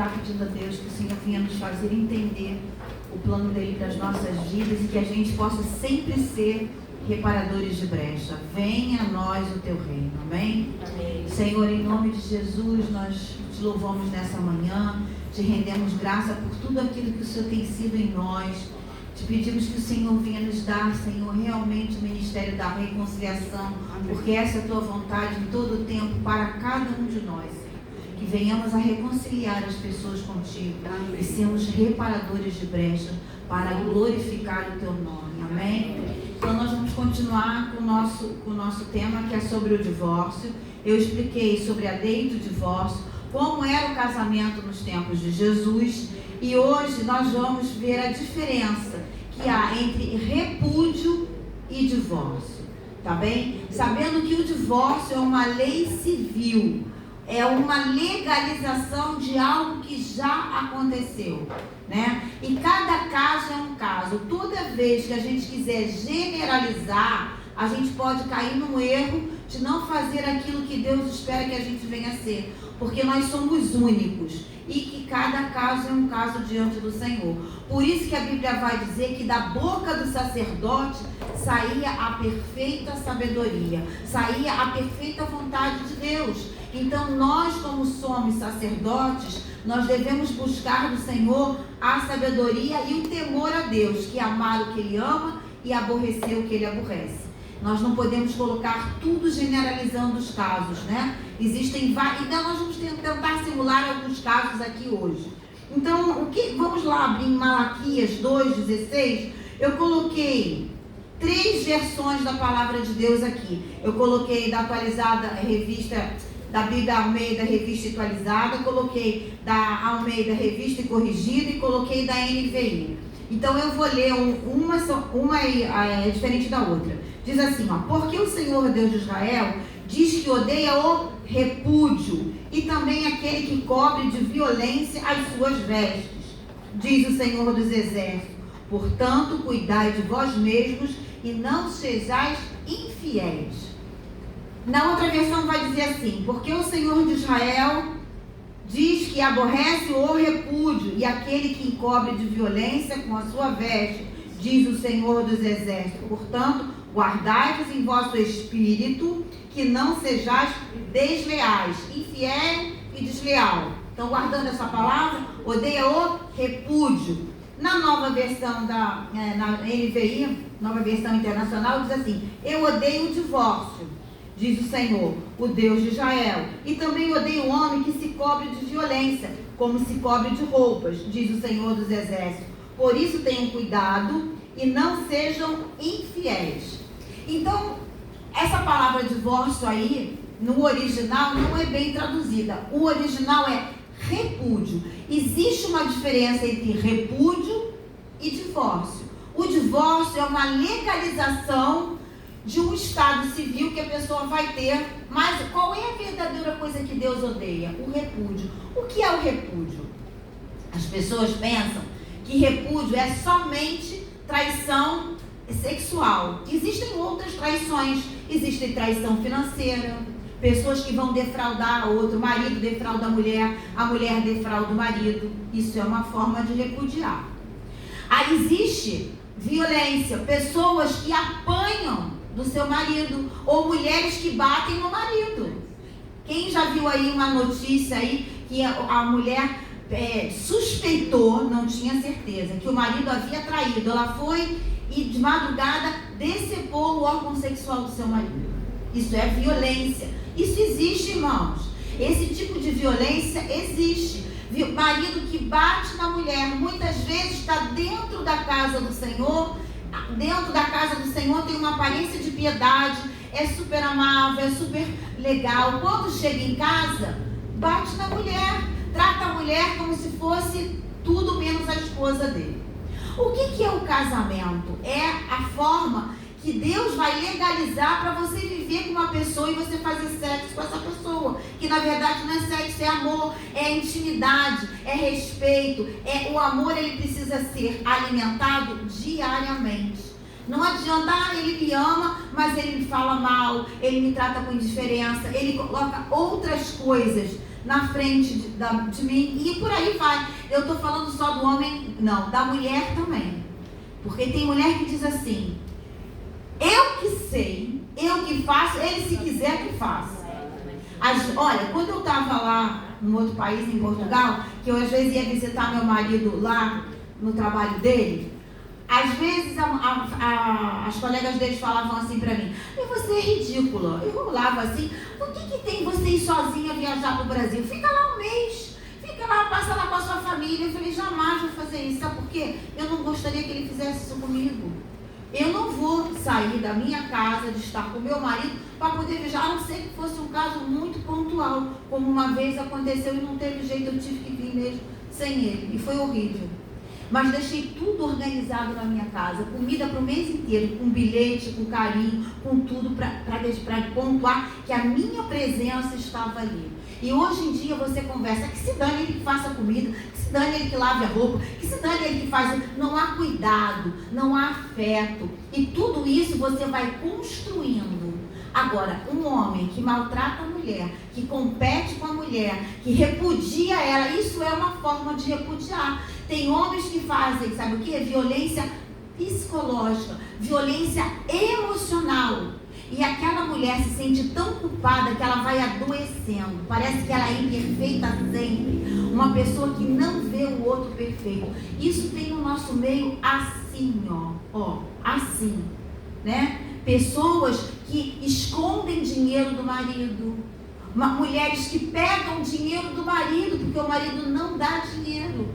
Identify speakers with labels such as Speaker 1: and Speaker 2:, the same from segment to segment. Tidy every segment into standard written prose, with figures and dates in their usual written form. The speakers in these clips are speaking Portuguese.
Speaker 1: orar pedindo a Deus que o Senhor venha nos fazer entender o plano dele para as nossas vidas e que a gente possa sempre ser reparadores de brecha. Venha a nós o teu reino, amém?
Speaker 2: Amém.
Speaker 1: Senhor, em nome de Jesus, nós te louvamos nessa manhã, te rendemos graça por tudo aquilo que o Senhor tem sido em nós. Te pedimos que o Senhor venha nos dar, Senhor, realmente o ministério da reconciliação, porque essa é a tua vontade em todo o tempo para cada um de nós. Que venhamos a reconciliar as pessoas contigo e sermos reparadores de brecha para glorificar o teu nome, amém? Então nós vamos continuar com o nosso tema, que é sobre o divórcio. Eu expliquei sobre a lei do divórcio, como era o casamento nos tempos de Jesus, e hoje nós vamos ver a diferença que há entre repúdio e divórcio, tá bem? Sabendo que o divórcio é uma lei civil, é uma legalização de algo que já aconteceu, né? E cada caso é um caso. Toda vez que a gente quiser generalizar, a gente pode cair num erro de não fazer aquilo que Deus espera que a gente venha a ser, porque nós somos únicos e que cada caso é um caso diante do Senhor. Por isso que a Bíblia vai dizer que da boca do sacerdote saía a perfeita sabedoria, saía a perfeita vontade de Deus. Então nós, como somos sacerdotes, nós devemos buscar do Senhor a sabedoria e o temor a Deus, que é amar o que Ele ama e aborrecer o que Ele aborrece. Nós não podemos colocar tudo generalizando os casos, né? Existem vários, então nós vamos tentar simular alguns casos aqui hoje. Então, vamos lá abrir em Malaquias 2,16. Eu coloquei 3 versões da palavra de Deus aqui. Eu coloquei da atualizada revista, da Bíblia Almeida Revista Atualizada, coloquei da Almeida Revista e Corrigida e coloquei da NVI. Então eu vou ler uma é diferente da outra. Diz assim, ó: porque o Senhor Deus de Israel diz que odeia o repúdio e também aquele que cobre de violência as suas vestes, diz o Senhor dos Exércitos. Portanto, cuidai de vós mesmos e não sejais infiéis. Na outra versão vai dizer assim: porque o Senhor de Israel diz que aborrece o repúdio e aquele que encobre de violência com a sua veste, diz o Senhor dos Exércitos. Portanto, guardai-vos em vosso espírito, que não sejais desleais, infiel e desleal. Então, guardando essa palavra, odeia o repúdio. Na nova versão na NVI, nova versão internacional, diz assim: eu odeio o divórcio, diz o Senhor, o Deus de Israel. E também odeio o homem que se cobre de violência, como se cobre de roupas, diz o Senhor dos Exércitos. Por isso tenham cuidado e não sejam infiéis. Então, essa palavra divórcio aí, no original, não é bem traduzida. O original é repúdio. Existe uma diferença entre repúdio e divórcio. O divórcio é uma legalização de um estado civil que a pessoa vai ter. Mas qual é a verdadeira coisa que Deus odeia? O repúdio. O que é o repúdio? As pessoas pensam que repúdio é somente traição sexual. Existem outras traições. Existe traição financeira, pessoas que vão defraudar outro, o marido defrauda a mulher defrauda o marido. Isso é uma forma de repudiar. Aí existe violência, pessoas que apanham do seu marido, ou mulheres que batem no marido. Quem já viu aí uma notícia aí que a mulher suspeitou, não tinha certeza, que o marido havia traído. Ela foi e de madrugada decepou o órgão sexual do seu marido. Isso é violência. Isso existe, irmãos. Esse tipo de violência existe. Marido que bate na mulher, muitas vezes está dentro da casa do Senhor. Dentro da casa do Senhor tem uma aparência de piedade, é super amável, é super legal. Quando chega em casa, bate na mulher, trata a mulher como se fosse tudo menos a esposa dele. O que é o casamento? É a forma que Deus vai legalizar para você viver com uma pessoa e você fazer sexo com essa pessoa. Que na verdade não é sexo, é amor, é intimidade, é respeito. O amor, ele precisa ser alimentado diariamente. Não adianta, ele me ama, mas ele me fala mal, ele me trata com indiferença, ele coloca outras coisas na frente de mim, e por aí vai. Eu estou falando só do homem, não, da mulher também. Porque tem mulher que diz assim: eu que sei, eu que faço, ele se quiser que faça. Olha, quando eu estava lá no outro país, em Portugal, que eu às vezes ia visitar meu marido lá no trabalho dele, às vezes as colegas deles falavam assim pra mim: e você é ridícula. Eu olhava assim: o que tem você ir sozinha viajar pro Brasil? Fica lá um mês, fica lá, passa lá com a sua família. Eu falei: jamais vou fazer isso. Sabe por quê? Eu não gostaria que ele fizesse isso comigo. Eu não vou sair da minha casa, de estar com meu marido, para poder viajar, a não ser que fosse um caso muito pontual, como uma vez aconteceu e não teve jeito, eu tive que vir mesmo sem ele, e foi horrível. Mas deixei tudo organizado na minha casa, comida para o mês inteiro, com bilhete, com carinho, com tudo, para pontuar que a minha presença estava ali. E hoje em dia você conversa, que se dane ele que faça comida, que se dane ele que lave a roupa, que se dane ele que faz... Não há cuidado, não há afeto. E tudo isso você vai construindo. Agora, um homem que maltrata a mulher, que compete com a mulher, que repudia ela, isso é uma forma de repudiar. Tem homens que fazem, sabe o quê? Violência psicológica, violência emocional. E aquela mulher se sente tão culpada que ela vai adoecendo. Parece que ela é imperfeita sempre. Uma pessoa que não vê o outro perfeito. Isso tem no nosso meio assim, ó, assim, né? Pessoas que escondem dinheiro do marido. Mulheres que pegam dinheiro do marido, porque o marido não dá dinheiro.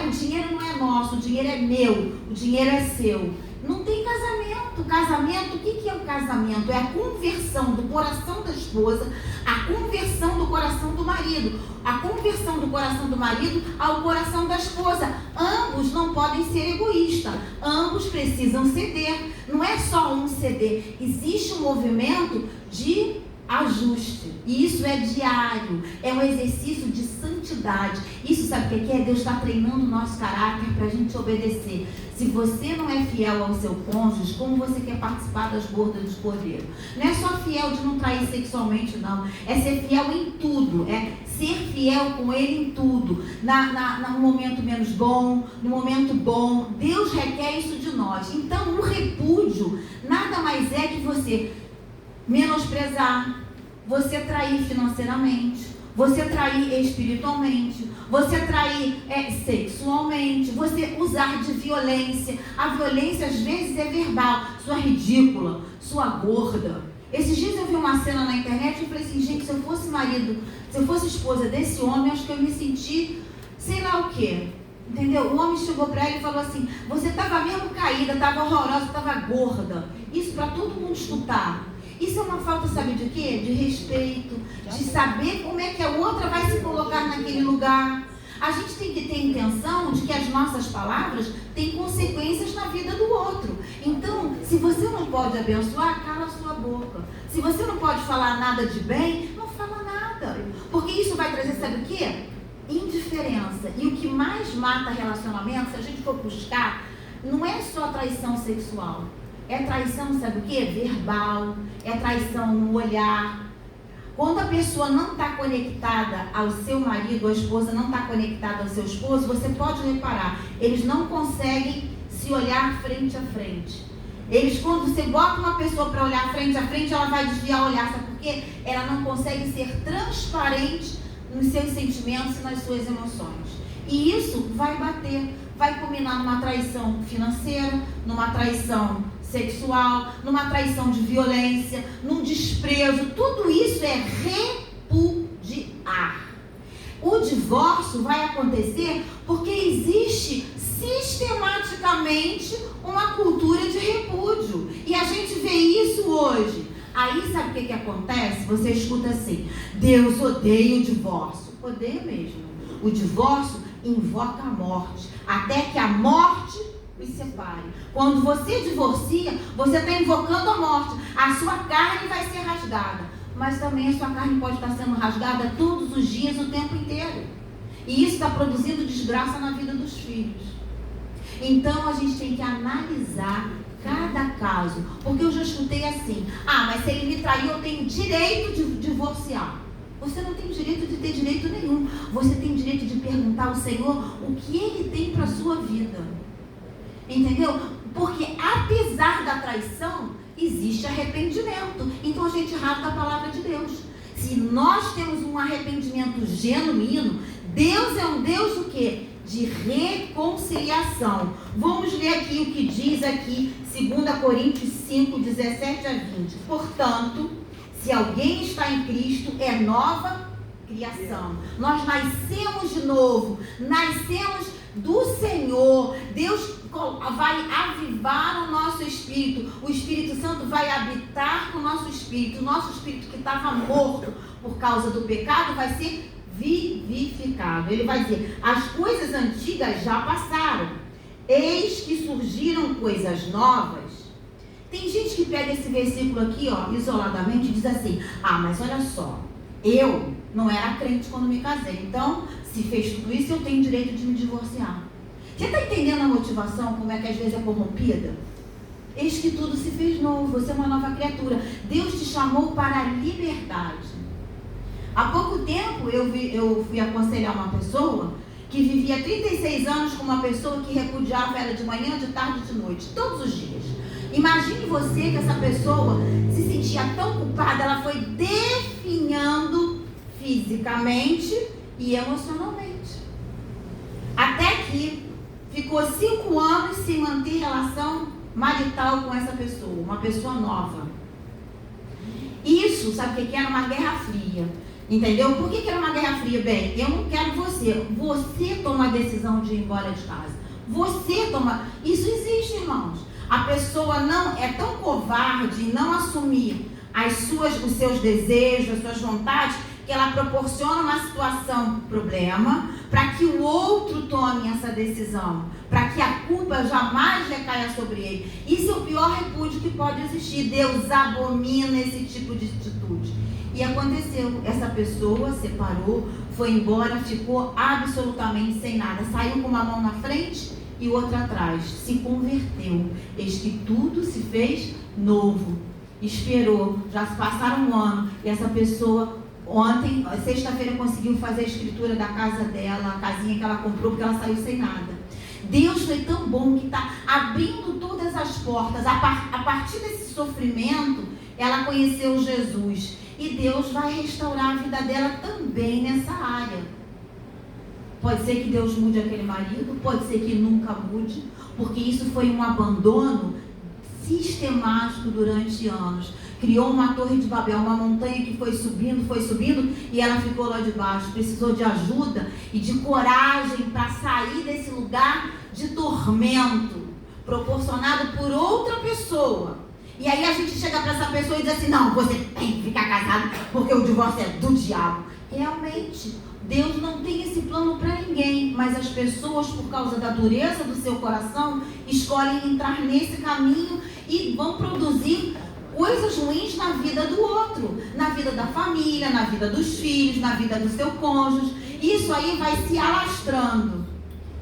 Speaker 1: O dinheiro não é nosso, o dinheiro é meu, o dinheiro é seu. Não tem casamento. Casamento, o que é o casamento? É a conversão do coração da esposa, a conversão do coração do marido, a conversão do coração do marido ao coração da esposa. Ambos não podem ser egoístas, ambos precisam ceder. Não é só um ceder, existe um movimento de ajuste, e isso é diário, é um exercício de santidade. Isso sabe o que é? Deus está treinando o nosso caráter para a gente obedecer. Se você não é fiel ao seu cônjuge, como você quer participar das bodas do cordeiro? Não é só fiel de não trair sexualmente, não, é ser fiel em tudo, é ser fiel com ele em tudo, no momento menos bom, no momento bom. Deus requer isso de nós. Então o repúdio nada mais é que você menosprezar, você trair financeiramente, você trair espiritualmente, você trair sexualmente, você usar de violência. A violência às vezes é verbal. Sua ridícula, sua gorda. Esses dias eu vi uma cena na internet e eu falei assim: gente, se eu fosse marido, se eu fosse esposa desse homem, acho que eu me senti sei lá o quê. Entendeu? O homem chegou para ela e falou assim: você estava mesmo caída, estava horrorosa, estava gorda. Isso para todo mundo escutar. Isso é uma falta, sabe de quê? De respeito, de saber como é que a outra vai se colocar naquele lugar. A gente tem que ter intenção de que as nossas palavras têm consequências na vida do outro. Então, se você não pode abençoar, cala a sua boca. Se você não pode falar nada de bem, não fala nada. Porque isso vai trazer, sabe o quê? Indiferença. E o que mais mata relacionamento, se a gente for buscar, não é só traição sexual. É traição, sabe o quê? Verbal, é traição no olhar. Quando a pessoa não está conectada ao seu marido, a esposa não está conectada ao seu esposo, você pode reparar, eles não conseguem se olhar frente a frente. Eles, quando você bota uma pessoa para olhar frente a frente, ela vai desviar o olhar, sabe por quê? Ela não consegue ser transparente nos seus sentimentos e nas suas emoções. E isso vai bater, vai culminar numa traição financeira, numa traição sexual, numa traição de violência, num desprezo. Tudo isso é repudiar. O divórcio vai acontecer porque existe sistematicamente uma cultura de repúdio. E a gente vê isso hoje. Aí sabe o que acontece? Você escuta assim: Deus odeia o divórcio. Odeia mesmo. O divórcio invoca a morte, até que a morte me separe. Quando você divorcia, você está invocando a morte. A sua carne vai ser rasgada, mas também a sua carne pode estar sendo rasgada todos os dias, o tempo inteiro. E isso está produzindo desgraça na vida dos filhos. Então a gente tem que analisar cada caso, porque eu já escutei assim: ah, mas se ele me traiu, eu tenho direito de divorciar. Você não tem direito de ter direito nenhum. Você tem direito de perguntar ao Senhor o que Ele tem para a sua vida. Entendeu? Porque apesar da traição, existe arrependimento. Então a gente rasga a palavra de Deus. Se nós temos um arrependimento genuíno, Deus é um Deus o quê? De reconciliação. Vamos ler aqui o que diz aqui, 2 Coríntios 5, 17 a 20. Portanto, se alguém está em Cristo, é nova criação. Nós nascemos de novo, nascemos do Senhor. Deus vai avivar o nosso espírito. O Espírito Santo vai habitar com o nosso espírito. O nosso espírito que estava morto por causa do pecado vai ser vivificado. Ele vai dizer: as coisas antigas já passaram, eis que surgiram coisas novas. Tem gente que pega esse versículo aqui, ó, isoladamente, e diz assim: ah, mas olha só, eu não era crente quando me casei, então se fez tudo isso, eu tenho direito de me divorciar. Você está entendendo a motivação, como é que às vezes é corrompida? Eis que tudo se fez novo, você é uma nova criatura. Deus te chamou para a liberdade. Há pouco tempo eu fui aconselhar uma pessoa que vivia 36 anos com uma pessoa que repudiava ela de manhã, de tarde e de noite, todos os dias. Imagine você que essa pessoa se sentia tão culpada, ela foi definhando fisicamente e emocionalmente. Até que ficou 5 anos sem manter relação marital com essa pessoa, uma pessoa nova. Isso, sabe o que era? Uma guerra fria. Entendeu? Por que era uma guerra fria? Bem, eu não quero você. Você toma a decisão de ir embora de casa. Você toma. Isso existe, irmãos. A pessoa não é tão covarde em não assumir os seus desejos, as suas vontades, que ela proporciona uma situação, problema, para que o outro tome essa decisão, para que a culpa jamais recaia sobre ele. Isso é o pior repúdio que pode existir. Deus abomina esse tipo de atitude. E aconteceu, essa pessoa separou, foi embora, ficou absolutamente sem nada, saiu com uma mão na frente e outra atrás, se converteu. Eis que tudo se fez novo. Esperou, já se passaram um ano, e essa pessoa ontem, sexta-feira, conseguiu fazer a escritura da casa dela, a casinha que ela comprou, porque ela saiu sem nada. Deus foi tão bom que está abrindo todas as portas. A partir desse sofrimento, ela conheceu Jesus. E Deus vai restaurar a vida dela também nessa área. Pode ser que Deus mude aquele marido, pode ser que nunca mude, porque isso foi um abandono sistemático durante anos. Criou uma torre de Babel, uma montanha que foi subindo, e ela ficou lá de baixo. Precisou de ajuda e de coragem para sair desse lugar de tormento, proporcionado por outra pessoa. E aí a gente chega para essa pessoa e diz assim: não, você tem que ficar casado porque o divórcio é do diabo. Realmente, Deus não tem esse plano para ninguém, mas as pessoas, por causa da dureza do seu coração, escolhem entrar nesse caminho e vão produzir coisas ruins na vida do outro, na vida da família, na vida dos filhos, na vida do seu cônjuge. Isso aí vai se alastrando.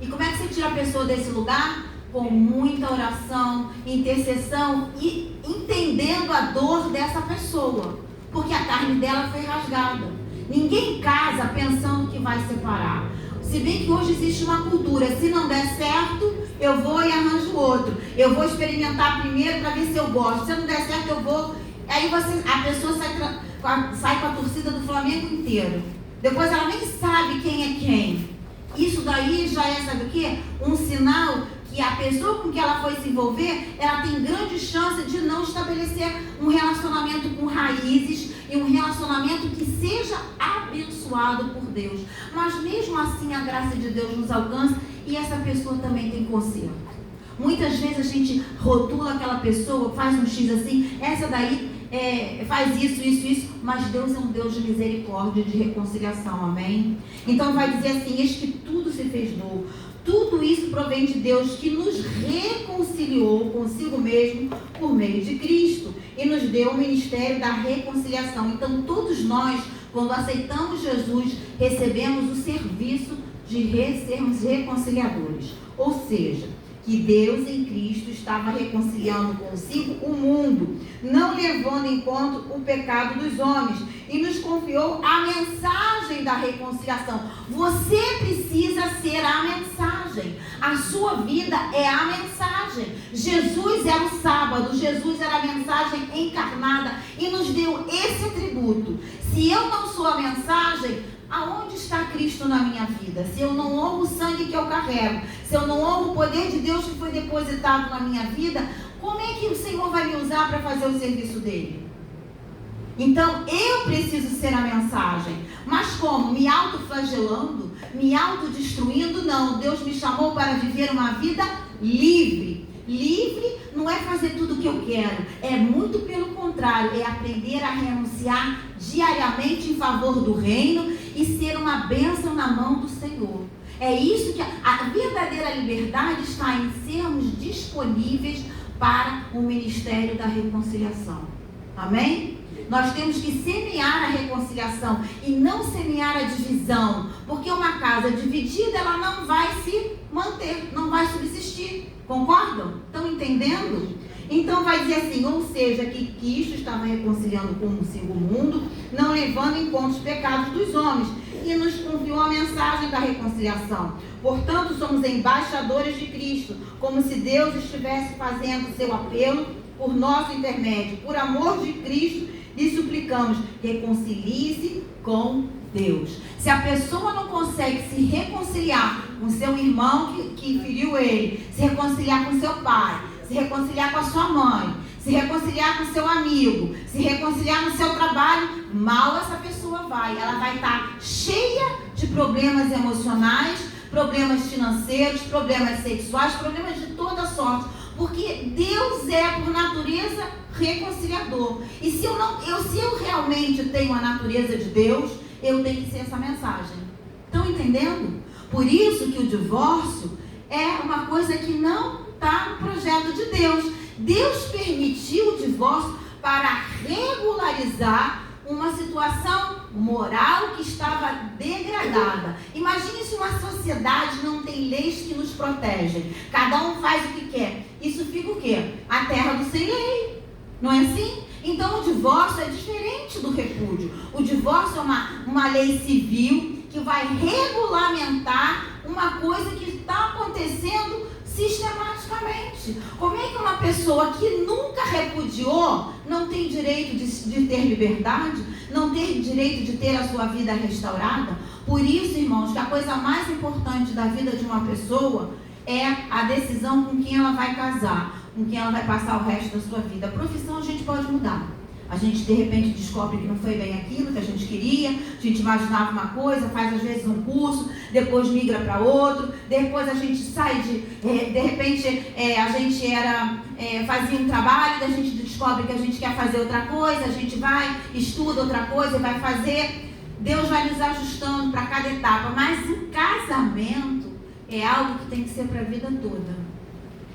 Speaker 1: E como é que você tira a pessoa desse lugar? Com muita oração, intercessão e entendendo a dor dessa pessoa, porque a carne dela foi rasgada. Ninguém casa pensando que vai separar. Se bem que hoje existe uma cultura: se não der certo, eu vou e arranjo outro. Eu vou experimentar primeiro para ver se eu gosto. Se não der certo, eu vou. Aí a pessoa sai com a torcida do Flamengo inteiro. Depois ela nem sabe quem é quem. Isso daí já é, sabe o quê? Um sinal que a pessoa com que ela foi se envolver, ela tem grande chance de não estabelecer um relacionamento com raízes e um relacionamento que seja abençoado por Deus. Mas mesmo assim a graça de Deus nos alcança e essa pessoa também tem conserto. Muitas vezes a gente rotula aquela pessoa, faz um X assim, essa daí faz isso, mas Deus é um Deus de misericórdia e de reconciliação, amém? Então vai dizer assim: eis que tudo se fez novo. Tudo isso provém de Deus, que nos reconciliou consigo mesmo por meio de Cristo e nos deu o ministério da reconciliação. Então todos nós, quando aceitamos Jesus, recebemos o serviço de sermos reconciliadores. Ou seja, que Deus em Cristo estava reconciliando consigo o mundo, não levando em conta o pecado dos homens, e nos confiou a mensagem da reconciliação. Você precisa ser a mensagem. A sua vida é a mensagem. Jesus era o sábado, Jesus era a mensagem encarnada e nos deu esse atributo. Se eu não sou a mensagem, aonde está Cristo na minha vida? Se eu não honro o sangue que eu carrego, se eu não honro o poder de Deus que foi depositado na minha vida, como é que o Senhor vai me usar para fazer o serviço dele? Então, eu preciso ser a mensagem. Mas como? Me autoflagelando? Me autodestruindo? Não. Deus me chamou para viver uma vida livre. Livre não é fazer tudo o que eu quero. É muito pelo contrário. É aprender a renunciar diariamente em favor do reino e ser uma bênção na mão do Senhor. É isso que a verdadeira liberdade está em sermos disponíveis para o ministério da reconciliação. Amém? Nós temos que semear a reconciliação e não semear a divisão, porque uma casa dividida, ela não vai se manter, não vai subsistir. Concordam? Estão entendendo? Então vai dizer assim, ou seja, que Cristo estava reconciliando consigo o mundo, não levando em conta os pecados dos homens, e nos confiou a mensagem da reconciliação. Portanto, somos embaixadores de Cristo, como se Deus estivesse fazendo seu apelo por nosso intermédio. Por amor de Cristo, lhe suplicamos, reconcilie-se com Deus. Se a pessoa não consegue se reconciliar com seu irmão que feriu ele, se reconciliar com seu pai, se reconciliar com a sua mãe, se reconciliar com seu amigo, se reconciliar no seu trabalho, mal essa pessoa vai. Ela vai estar cheia de problemas emocionais, problemas financeiros, problemas sexuais, problemas de toda sorte. Porque Deus é, por natureza, reconciliador. E se eu realmente tenho a natureza de Deus, eu tenho que ser essa mensagem. Estão entendendo? Por isso que o divórcio é uma coisa que não está no projeto de Deus. Deus permitiu o divórcio para regularizar uma situação moral que estava degradada. Imagine se uma sociedade não tem leis que nos protegem. Cada um faz o que quer. Isso fica o quê? A terra do sem lei. Não é assim? Então o divórcio é diferente do repúdio. O divórcio é uma lei civil que vai regulamentar uma coisa que está acontecendo sistematicamente. Como é que uma pessoa que nunca repudiou não tem direito de ter liberdade? Não tem direito de ter a sua vida restaurada? Por isso, irmãos, que a coisa mais importante da vida de uma pessoa é a decisão com quem ela vai casar, com quem ela vai passar o resto da sua vida. A profissão a gente pode mudar. A gente de repente descobre que não foi bem aquilo que a gente queria, a gente imaginava uma coisa, faz às vezes um curso, depois migra para outro, depois a gente sai de repente a gente fazia um trabalho, a gente descobre que a gente quer fazer outra coisa, a gente vai, estuda outra coisa, vai fazer, Deus vai nos ajustando para cada etapa, mas o casamento é algo que tem que ser para a vida toda.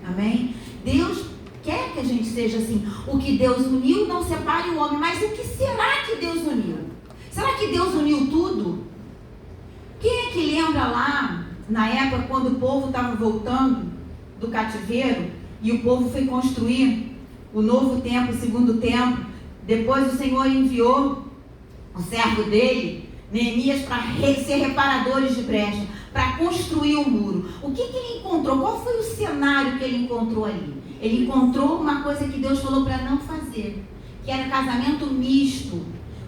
Speaker 1: Amém? Deus quer que a gente seja assim. O que Deus uniu não separe o homem. Mas o que será que Deus uniu? Será que Deus uniu tudo? Quem é que lembra lá, na época, quando o povo estava voltando do cativeiro e o povo foi construir o novo templo, o segundo templo? Depois o Senhor enviou o servo dele, Neemias, para ser reparadores de brecha, para construir o muro. O que ele encontrou? Qual foi o cenário que ele encontrou ali? Ele encontrou uma coisa que Deus falou para não fazer, que era casamento misto.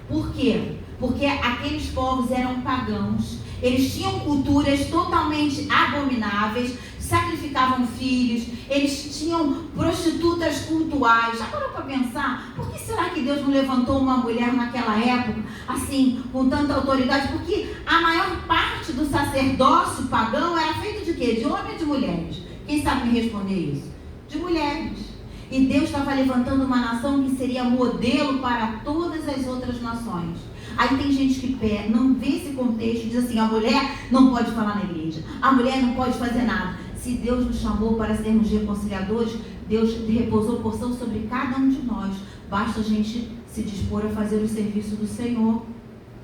Speaker 1: Por quê? Porque aqueles povos eram pagãos, eles tinham culturas totalmente abomináveis, sacrificavam filhos, eles tinham prostitutas cultuais. Já parou para pensar? Por que será que Deus não levantou uma mulher naquela época, assim, com tanta autoridade? Porque a maior parte do sacerdócio pagão era feito de quê? De homens e de mulheres. Quem sabe me responder isso? De mulheres. E Deus estava levantando uma nação que seria modelo para todas as outras nações. Aí tem gente que não vê esse contexto e diz assim, a mulher não pode falar na igreja, a mulher não pode fazer nada. Se Deus nos chamou para sermos reconciliadores, Deus repousou porção sobre cada um de nós. Basta a gente se dispor a fazer o serviço do Senhor.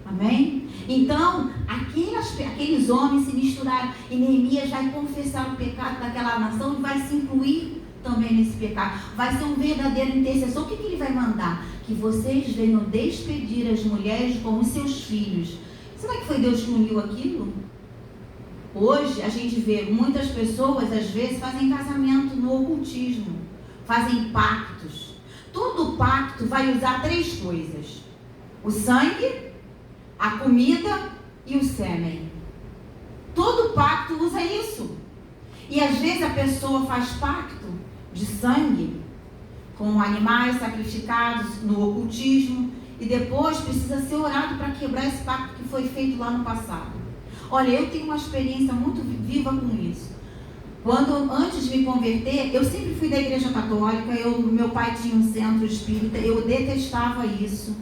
Speaker 1: Amém? Então, aqueles homens se misturaram e Neemias vai confessar o pecado daquela nação e vai se incluir também nesse pecado. Vai ser um verdadeiro intercessor. O que ele vai mandar? Que vocês venham despedir as mulheres com os seus filhos. Será que foi Deus que uniu aquilo? Hoje a gente vê muitas pessoas, às vezes, fazem casamento no ocultismo, fazem pactos. Todo pacto vai usar 3 coisas: o sangue, a comida e o sêmen. Todo pacto usa isso. E às vezes a pessoa faz pacto de sangue com animais sacrificados no ocultismo e depois precisa ser orado para quebrar esse pacto que foi feito lá no passado. Olha, eu tenho uma experiência muito viva com isso. Antes de me converter, eu sempre fui da igreja católica, meu pai tinha um centro espírita, eu detestava isso.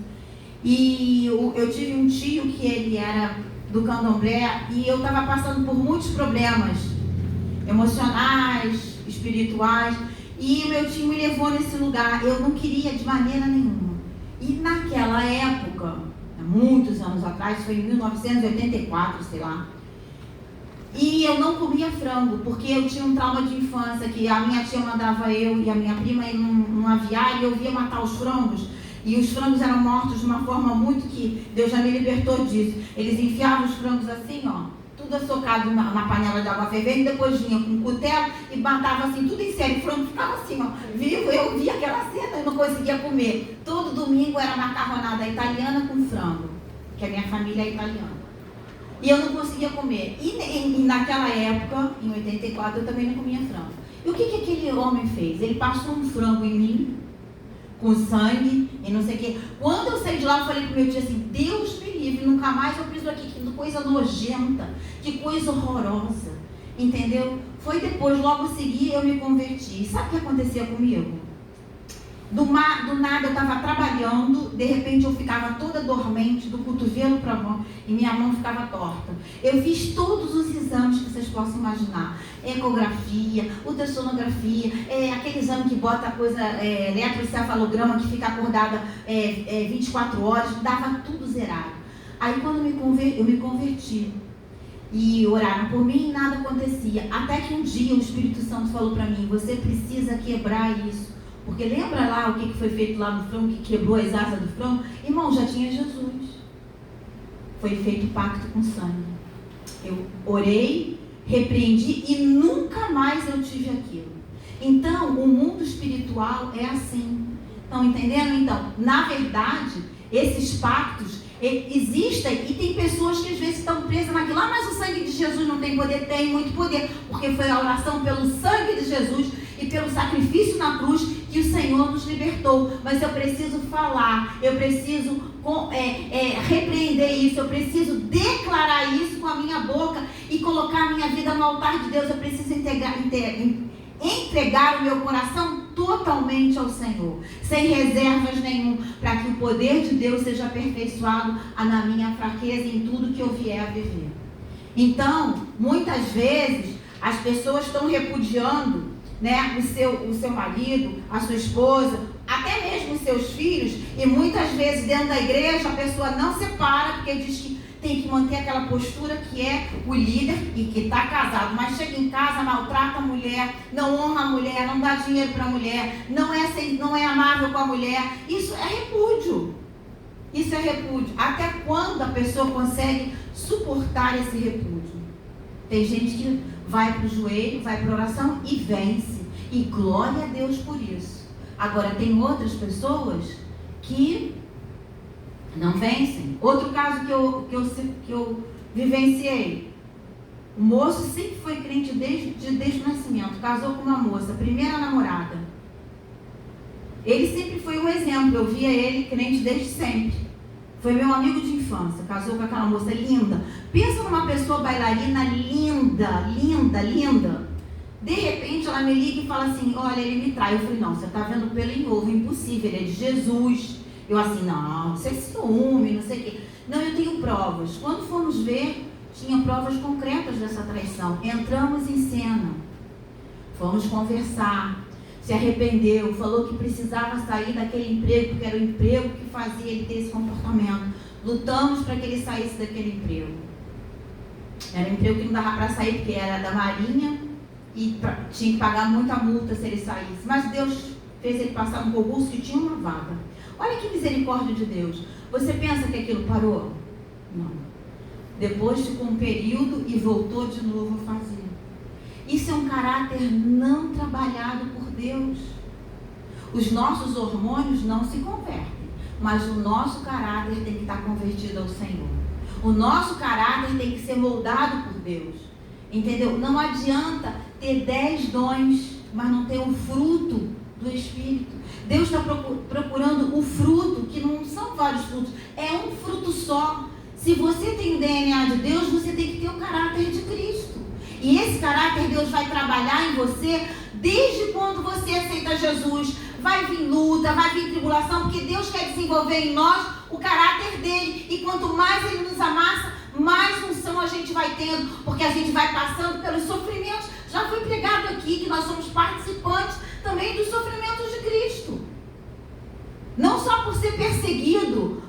Speaker 1: E eu tive um tio que ele era do candomblé e eu estava passando por muitos problemas emocionais, espirituais, e meu tio me levou nesse lugar. Eu não queria de maneira nenhuma. E naquela época, há muitos anos atrás, foi em 1984, sei lá, e eu não comia frango, porque eu tinha um trauma de infância, que a minha tia mandava eu e a minha prima ir num aviário e eu via matar os frangos, e os frangos eram mortos de uma forma muito que Deus já me libertou disso. Eles enfiavam os frangos assim, ó, tudo açocado na panela de água fervendo, depois vinha com um cutelo e matava assim, tudo em série, o frango ficava assim, ó, vivo. Eu via aquela cena e não conseguia comer. Todo domingo era macarronada italiana com frango, que a minha família é italiana. E eu não conseguia comer. E naquela época, em 84, eu também não comia frango. E o que aquele homem fez? Ele passou um frango em mim, com sangue e não sei o quê. Quando eu saí de lá, eu falei pro meu tio assim: Deus me livre, nunca mais eu piso aqui. Que coisa nojenta, que coisa horrorosa. Entendeu? Foi depois, logo em seguida, eu me converti. E sabe o que acontecia comigo? Do nada eu estava trabalhando, de repente eu ficava toda dormente, do cotovelo para a mão, e minha mão ficava torta. Eu fiz todos os exames que vocês possam imaginar: ecografia, ultrassonografia, aquele exame que bota a coisa, eletroencefalograma, que fica acordada 24 horas, dava tudo zerado. Aí quando eu me converti, e oraram por mim e nada acontecia. Até que um dia o Espírito Santo falou para mim: você precisa quebrar isso. Porque lembra lá o que foi feito lá no frango, que quebrou as asas do frango? Irmão, já tinha Jesus. Foi feito pacto com sangue. Eu orei, repreendi e nunca mais eu tive aquilo. Então, o mundo espiritual é assim. Estão entendendo? Então, na verdade, esses pactos existem e tem pessoas que às vezes estão presas naquilo. Ah, mas o sangue de Jesus não tem poder? Tem muito poder, porque foi a oração pelo sangue de Jesus e pelo sacrifício na cruz que o Senhor nos libertou. Mas eu preciso falar, eu preciso repreender isso, eu preciso declarar isso com a minha boca e colocar a minha vida no altar de Deus. Eu preciso entregar o meu coração totalmente ao Senhor, sem reservas nenhum, para que o poder de Deus seja aperfeiçoado na minha fraqueza e em tudo que eu vier a viver. Então, muitas vezes, as pessoas estão repudiando, né, o seu marido, a sua esposa, até mesmo os seus filhos, e muitas vezes dentro da igreja a pessoa não separa, porque diz que tem que manter aquela postura que é o líder e que está casado, mas chega em casa, maltrata a mulher, não honra a mulher, não dá dinheiro para a mulher, não é amável com a mulher. Isso é repúdio. Isso é repúdio. Até quando a pessoa consegue suportar esse repúdio? Tem gente que vai para o joelho, vai para a oração e vence. E glória a Deus por isso. Agora, tem outras pessoas que não vencem. Outro caso que eu vivenciei: o moço sempre foi crente desde o nascimento, casou com uma moça, primeira namorada. Ele sempre foi um exemplo, eu via ele crente desde sempre. Foi meu amigo de infância, casou com aquela moça linda. Pensa numa pessoa bailarina linda, linda, linda. De repente ela me liga e fala assim: olha, ele me trai. Eu falei: não, você está vendo pelo em ovo, impossível, ele é de Jesus. Eu assim: não, isso é ciúme, não sei o quê. Não, eu tenho provas. Quando fomos ver, tinha provas concretas dessa traição. Entramos em cena, fomos conversar, se arrependeu, falou que precisava sair daquele emprego, porque era o emprego que fazia ele ter esse comportamento. lutamos para que ele saísse daquele emprego. Era um emprego que não dava para sair, porque era da Marinha e tinha que pagar muita multa se ele saísse. Mas Deus fez ele passar um concurso que tinha uma vaga. Olha que misericórdia de Deus. Você pensa que aquilo parou? Não. Depois ficou um período e voltou de novo a fazer. Isso é um caráter não trabalhado por Deus. Os nossos hormônios não se convertem, mas o nosso caráter tem que estar convertido ao Senhor. O nosso caráter tem que ser moldado por Deus. Entendeu? Não adianta ter 10 dons, mas não ter o fruto do Espírito. Deus está procurando o fruto, que não são vários frutos, é um fruto só. Se você tem o DNA de Deus, você tem que ter o caráter de Cristo. E esse caráter Deus vai trabalhar em você desde quando você aceita Jesus. Vai vir luta, vai vir tribulação, porque Deus quer desenvolver em nós o caráter dele. E quanto mais ele nos amassa, mais unção a gente vai tendo, porque a gente vai passando pelos sofrimentos. Já foi pregado aqui que nós somos participantes também dos sofrimentos de Cristo. Não só por ser perseguido,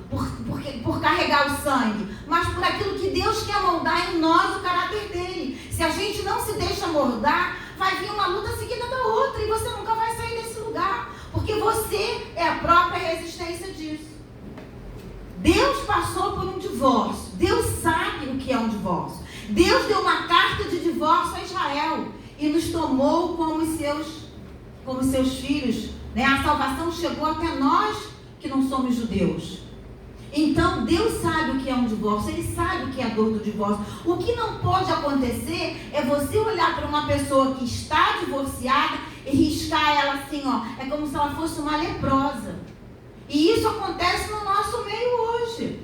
Speaker 1: por carregar o sangue, mas por aquilo que Deus quer moldar em nós, o caráter dele. Se a gente não se deixa moldar, vai vir uma luta seguida da outra e você nunca vai sair desse lugar, porque você é a própria resistência disso. Deus passou por um divórcio. Deus sabe o que é um divórcio. Deus deu uma carta de divórcio a Israel e nos tomou como seus filhos. A salvação chegou até nós que não somos judeus. Então Deus sabe o que é um divórcio. Ele sabe o que é a dor do divórcio. O que não pode acontecer é você olhar para uma pessoa que está divorciada e riscar ela assim, é como se ela fosse uma leprosa. E isso acontece no nosso meio hoje,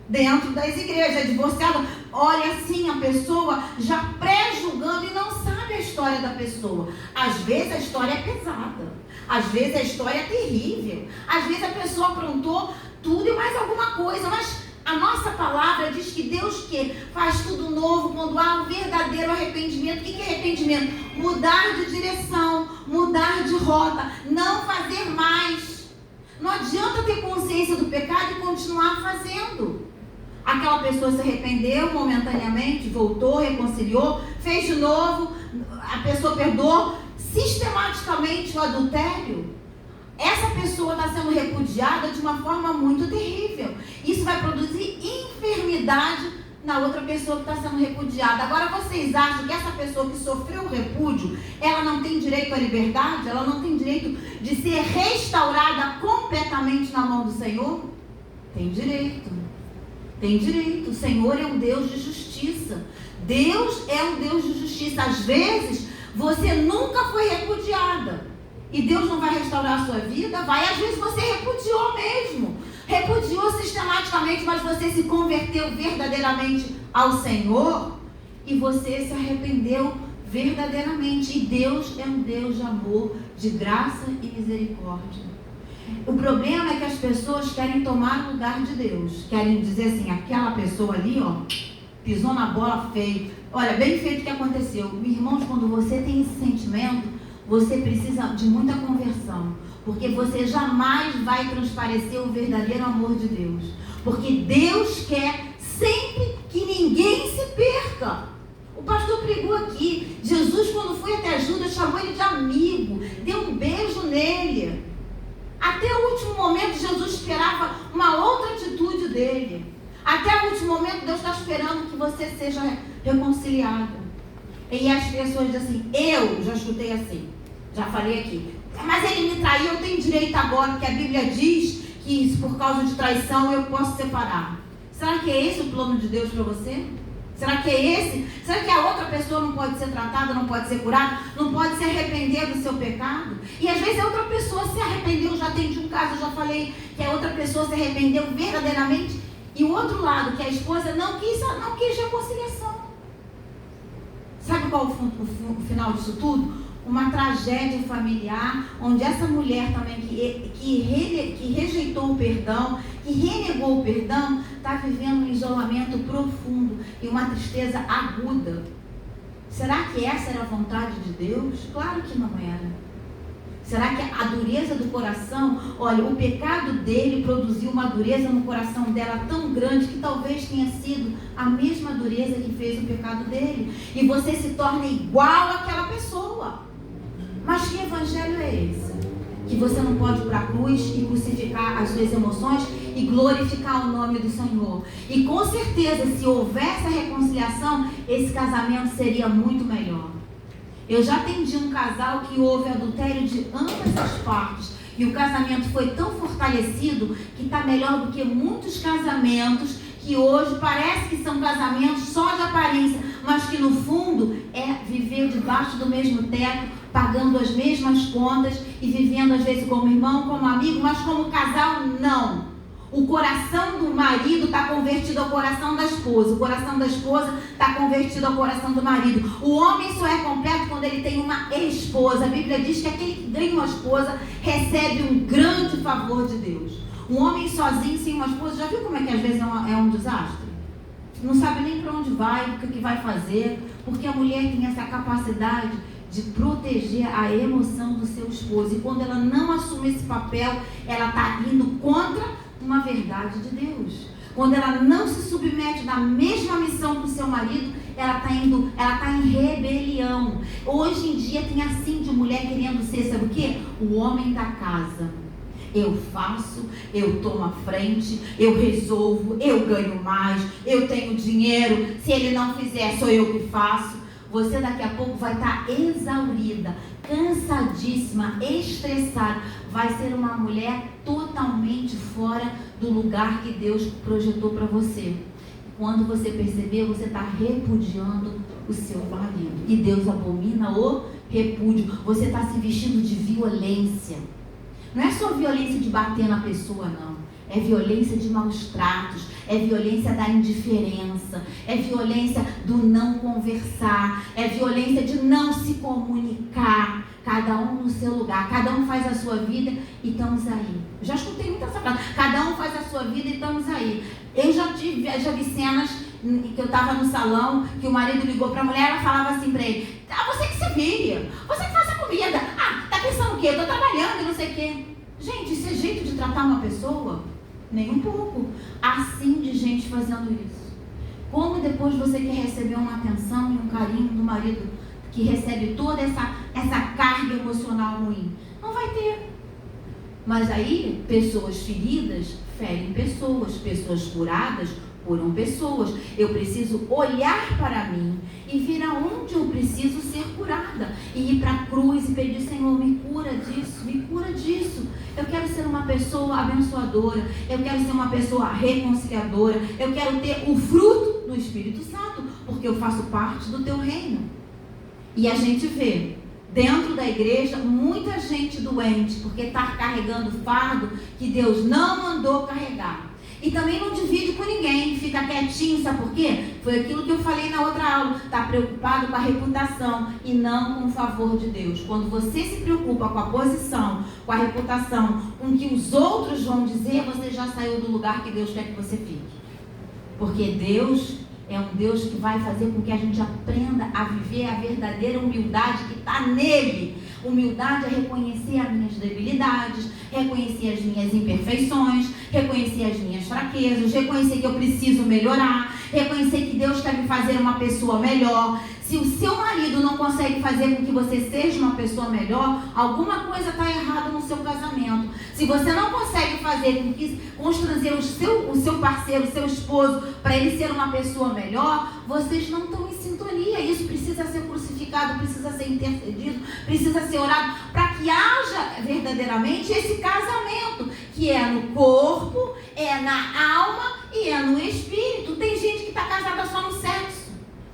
Speaker 1: dentro das igrejas. É divorciada, olha assim a pessoa já pré-julgando e não sabe a história da pessoa. Às vezes a história é pesada, às vezes a história é terrível, às vezes a pessoa aprontou tudo e mais alguma coisa, mas a nossa palavra diz que Deus faz tudo novo quando há um verdadeiro arrependimento. O que é arrependimento? Mudar de direção, mudar de rota, não fazer mais. Não adianta ter consciência do pecado e continuar fazendo. Aquela pessoa se arrependeu momentaneamente, voltou, reconciliou, fez de novo, a pessoa perdoou sistematicamente o adultério. Essa pessoa está sendo repudiada de uma forma muito terrível. Isso vai produzir enfermidade na outra pessoa que está sendo repudiada. Agora, vocês acham que essa pessoa que sofreu o repúdio, ela não tem direito à liberdade? Ela não tem direito de ser restaurada completamente na mão do Senhor? Tem direito. Tem direito. O Senhor é um Deus de justiça. Deus é um Deus de justiça. Às vezes, você nunca foi repudiada. E Deus não vai restaurar a sua vida? Vai. Às vezes você repudiou mesmo. Repudiou sistematicamente, mas você se converteu verdadeiramente ao Senhor e você se arrependeu verdadeiramente. E Deus é um Deus de amor, de graça e misericórdia. O problema é que as pessoas querem tomar o lugar de Deus. Querem dizer assim, aquela pessoa ali, pisou na bola feio. Olha, bem feito o que aconteceu. Irmãos, quando você tem esse sentimento, você precisa de muita conversão. Porque você jamais vai transparecer o verdadeiro amor de Deus. Porque Deus quer sempre que ninguém se perca. O pastor pregou aqui. Jesus, quando foi até Judas, chamou ele de amigo. Deu um beijo nele. Até o último momento, Jesus esperava uma outra atitude dele. Até o último momento, Deus está esperando que você seja reconciliado. E as pessoas dizem assim, eu já escutei assim. Já falei aqui. Mas ele me traiu, eu tenho direito agora, porque a Bíblia diz que por causa de traição eu posso separar. Será que é esse o plano de Deus para você? Será que é esse? Será que a outra pessoa não pode ser tratada, não pode ser curada, não pode se arrepender do seu pecado? E às vezes a outra pessoa se arrependeu, já atendi um caso, já falei que a outra pessoa se arrependeu verdadeiramente e o outro lado, que a esposa não quis reconciliação. Sabe qual o final disso tudo? Uma tragédia familiar, onde essa mulher também que rejeitou o perdão, que renegou o perdão, está vivendo um isolamento profundo e uma tristeza aguda. Será que essa era a vontade de Deus? Claro que não era. Será que a dureza do coração, olha, o pecado dele produziu uma dureza no coração dela tão grande que talvez tenha sido a mesma dureza que fez o pecado dele. E você se torna igual àquela pessoa. Mas que evangelho é esse? Que você não pode ir para a cruz e crucificar as suas emoções e glorificar o nome do Senhor. E com certeza, se houvesse a reconciliação, esse casamento seria muito melhor. Eu já atendi um casal que houve adultério de ambas as partes. E o casamento foi tão fortalecido que está melhor do que muitos casamentos que hoje parece que são casamentos só de aparência, mas que no fundo é viver debaixo do mesmo teto, pagando as mesmas contas e vivendo às vezes como irmão, como amigo, mas como casal não. O coração do marido está convertido ao coração da esposa. O coração da esposa está convertido ao coração do marido. O homem só é completo quando ele tem uma esposa. A Bíblia diz que aquele que ganha uma esposa recebe um grande favor de Deus. Um homem sozinho, sem uma esposa, já viu como é que às vezes é um desastre? Não sabe nem para onde vai, o que vai fazer, porque a mulher tem essa capacidade de proteger a emoção do seu esposo. E quando ela não assume esse papel, ela está indo contra uma verdade de Deus. Quando ela não se submete na mesma missão que o seu marido, ela está em rebelião. Hoje em dia tem assim de mulher querendo ser, sabe o quê? O homem da casa. Eu faço, eu tomo a frente, eu resolvo, eu ganho mais, eu tenho dinheiro, se ele não fizer, sou eu que faço. Você daqui a pouco vai estar exaurida, cansadíssima, estressada. Vai ser uma mulher totalmente fora do lugar que Deus projetou para você. Quando você perceber, você está repudiando o seu marido. E Deus abomina o repúdio. Você está se vestindo de violência. Não é só violência de bater na pessoa, não. É violência de maus tratos, é violência da indiferença, é violência do não conversar, é violência de não se comunicar, cada um no seu lugar, cada um faz a sua vida e estamos aí. Eu já escutei muita essa frase, cada um faz a sua vida e estamos aí. Eu já vi cenas que eu estava no salão, que o marido ligou para a mulher, ela falava assim para ele: você que se vire, você que faz a comida, tá pensando o quê? Eu estou trabalhando e não sei o quê. Gente, isso é jeito de tratar uma pessoa? Nem um pouco. Assim de gente fazendo isso. Como depois você quer receber uma atenção e um carinho do marido que recebe toda essa carga emocional ruim? Não vai ter. Mas aí, pessoas feridas ferem pessoas, pessoas curadas curam pessoas. Eu preciso olhar para mim e ver aonde eu preciso ser curada. E ir para a cruz e pedir: Senhor, me cura disso, me cura disso. Eu quero ser uma pessoa abençoadora. Eu quero ser uma pessoa reconciliadora. Eu quero ter o fruto do Espírito Santo, porque eu faço parte do teu reino. E a gente vê dentro da igreja muita gente doente, porque está carregando fardo que Deus não mandou carregar. E também não divide com ninguém, fica quietinho, sabe por quê? Foi aquilo que eu falei na outra aula, está preocupado com a reputação e não com o favor de Deus. Quando você se preocupa com a posição, com a reputação, com o que os outros vão dizer, você já saiu do lugar que Deus quer que você fique. Porque Deus é um Deus que vai fazer com que a gente aprenda a viver a verdadeira humildade que está nele. Humildade é reconhecer as minhas debilidades, reconhecer as minhas imperfeições, reconhecer as minhas fraquezas, reconhecer que eu preciso melhorar, reconhecer que Deus quer me fazer uma pessoa melhor. Se o seu marido não consegue fazer com que você seja uma pessoa melhor, alguma coisa está errada no seu casamento. Se você não consegue fazer com que constranger o seu parceiro, o seu esposo, para ele ser uma pessoa melhor, vocês não estão em sintonia. Isso precisa ser crucificado, precisa ser intercedido, precisa ser orado, para que haja verdadeiramente esse casamento, que é no corpo, é na alma e é no espírito. Tem gente que está casada só no sexo,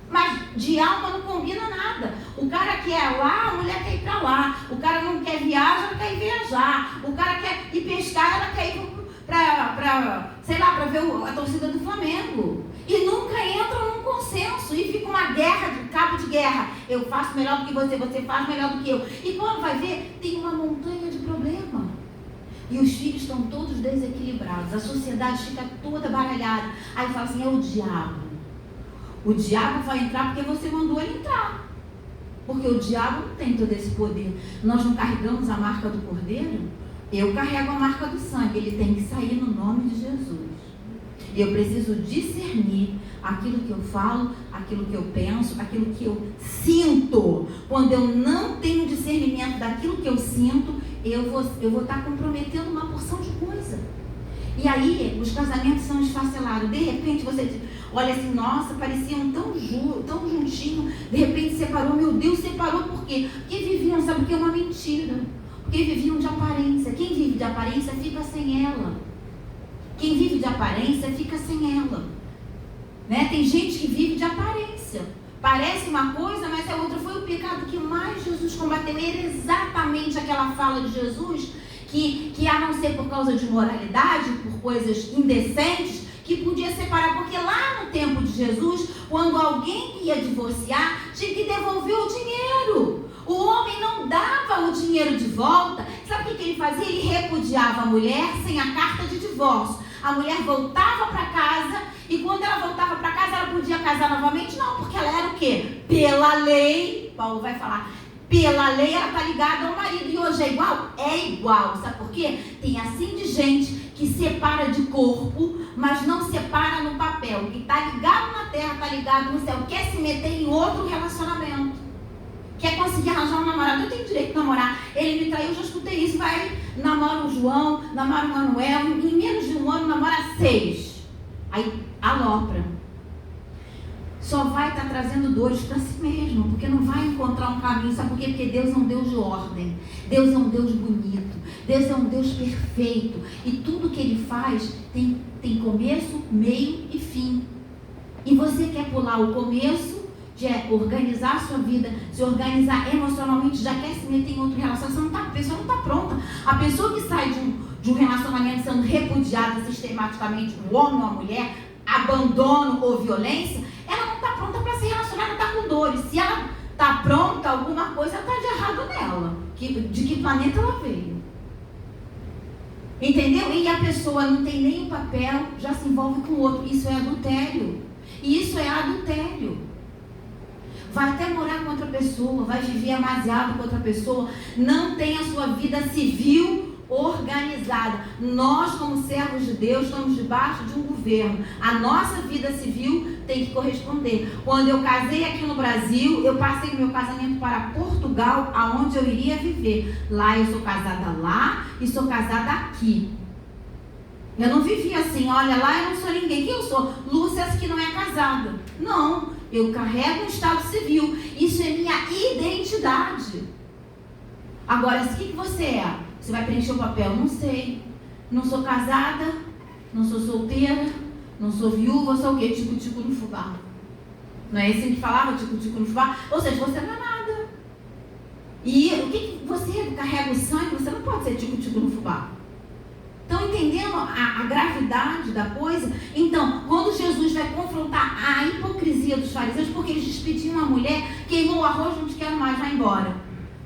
Speaker 1: mas de alma não combina nada. O cara quer lá, a mulher quer ir para lá. O cara não quer viajar, ela quer ir viajar. O cara quer ir pescar, ela quer ir para ver a torcida do Flamengo. E nunca entram num consenso. E fica uma guerra, de cabo de guerra. Eu faço melhor do que você, você faz melhor do que eu. E quando vai ver, tem uma montanha de problema. E os filhos estão todos desequilibrados. A sociedade fica toda baralhada. Aí fala assim: é o diabo. O diabo vai entrar porque você mandou ele entrar. Porque o diabo não tem todo esse poder. Nós não carregamos a marca do Cordeiro? Eu carrego a marca do sangue. Ele tem que sair no nome de Jesus. Eu preciso discernir aquilo que eu falo, aquilo que eu penso, aquilo que eu sinto. Quando eu não tenho discernimento daquilo que eu sinto, eu vou estar comprometendo uma porção de coisa. E aí, os casamentos são esfacelados. De repente, você olha assim, nossa, pareciam tão juntinho. De repente, separou. Meu Deus, separou por quê? Porque viviam, sabe o que é uma mentira? Porque viviam de aparência. Quem vive de aparência fica sem ela. Quem vive de aparência fica sem ela. Né? Tem gente que vive de aparência. Parece uma coisa, mas é outra. Foi o pecado que mais Jesus combateu. Era exatamente aquela fala de Jesus que a não ser por causa de moralidade, por coisas indecentes, que podia separar. Porque lá no tempo de Jesus, quando alguém ia divorciar, tinha que devolver o dinheiro. O homem não dava o dinheiro de volta. Sabe o que ele fazia? Ele repudiava a mulher sem a carta de divórcio. A mulher voltava para casa, e quando ela voltava para casa, ela podia casar novamente? Não, porque ela era o quê? Pela lei, Paulo vai falar, pela lei ela está ligada ao marido. E hoje é igual? É igual. Sabe por quê? Tem assim de gente que separa de corpo, mas não separa no papel. O que está ligado na terra está ligado no céu. Quer se meter em outro relacionamento. Quer conseguir arranjar um namorado? Eu tenho direito de namorar. Ele me traiu, eu já escutei isso. Vai, namora o João, namora o Manuel. Em menos de um ano, namora 6. Aí, alopra. Só vai estar trazendo dores para si mesmo. Porque não vai encontrar um caminho. Sabe por quê? Porque Deus é um Deus de ordem. Deus é um Deus bonito. Deus é um Deus perfeito. E tudo que Ele faz tem começo, meio e fim. E você quer pular o começo, de organizar a sua vida, se organizar emocionalmente, já quer se meter em outro relacionamento, a pessoa não está pronta. A pessoa que sai de um relacionamento sendo repudiada sistematicamente, um homem ou uma mulher, abandono ou violência, ela não está pronta para se relacionar, ela está com dores. Se ela está pronta, alguma coisa está de errado nela. De que planeta ela veio? Entendeu? E a pessoa não tem nem o papel, já se envolve com o outro. Isso é adultério. Isso é adultério. Vai até morar com outra pessoa, vai viver amasiado com outra pessoa, não tem a sua vida civil organizada. Nós, como servos de Deus, estamos debaixo de um governo. A nossa vida civil tem que corresponder. Quando eu casei aqui no Brasil, eu passei meu casamento para Portugal, aonde eu iria viver. Lá eu sou casada lá e sou casada aqui. Eu não vivi assim, olha, lá eu não sou ninguém. Quem eu sou? Lúcia, que não é casada. Não. Eu carrego um estado civil. Isso é minha identidade. Agora, o que você é? Você vai preencher o papel? Não sei. Não sou casada, não sou solteira, não sou viúva, sou o quê? Tico-tico no fubá. Não é assim que falava? Tico-tico no fubá? Ou seja, você não é nada. E o que você carrega o sangue? Você não pode ser tico-tico no fubá. Estão entendendo a gravidade da coisa? Então, quando Jesus vai confrontar a hipocrisia dos fariseus, porque eles despediam a mulher, queimou o arroz, não te quero mais, vai embora.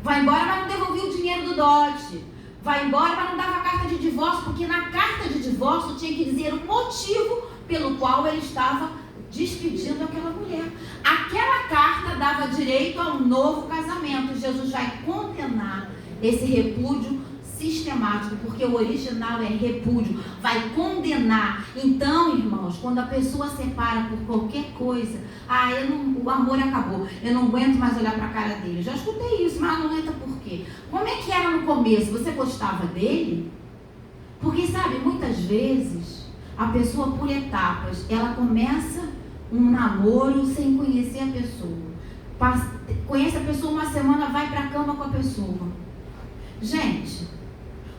Speaker 1: Vai embora, mas não devolvia o dinheiro do dote. Vai embora, mas não dava carta de divórcio, porque na carta de divórcio tinha que dizer o motivo pelo qual ele estava despedindo aquela mulher. Aquela carta dava direito a um novo casamento. Jesus vai condenar esse repúdio sistemático, porque o original é repúdio, vai condenar. Então, irmãos, quando a pessoa separa por qualquer coisa, o amor acabou, eu não aguento mais olhar para a cara dele. Já escutei isso, mas não aguenta por quê? Como é que era no começo? Você gostava dele? Porque, sabe, muitas vezes a pessoa pula etapas, ela começa um namoro sem conhecer a pessoa, conhece a pessoa uma semana, vai para a cama com a pessoa. Gente,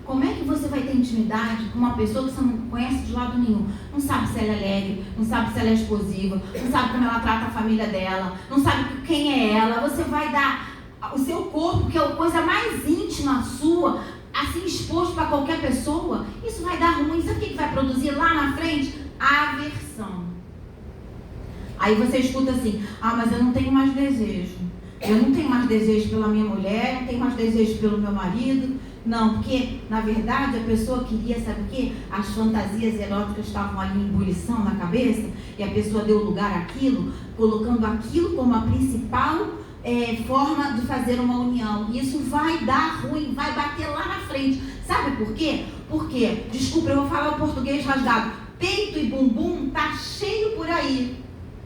Speaker 1: como é que você vai ter intimidade com uma pessoa que você não conhece de lado nenhum? Não sabe se ela é alegre, não sabe se ela é explosiva, não sabe como ela trata a família dela, não sabe quem é ela. Você vai dar o seu corpo, que é a coisa mais íntima sua, assim exposto para qualquer pessoa. Isso vai dar ruim. Sabe o que vai produzir lá na frente? Aversão. Aí você escuta assim, mas eu não tenho mais desejo. Eu não tenho mais desejo pela minha mulher, não tenho mais desejo pelo meu marido. Não, porque, na verdade, a pessoa queria, sabe o quê? As fantasias eróticas estavam ali em ebulição na cabeça, e a pessoa deu lugar àquilo, colocando aquilo como a principal forma de fazer uma união. E isso vai dar ruim, vai bater lá na frente. Sabe por quê? Porque, desculpa, eu vou falar o português rasgado. Peito e bumbum tá cheio por aí.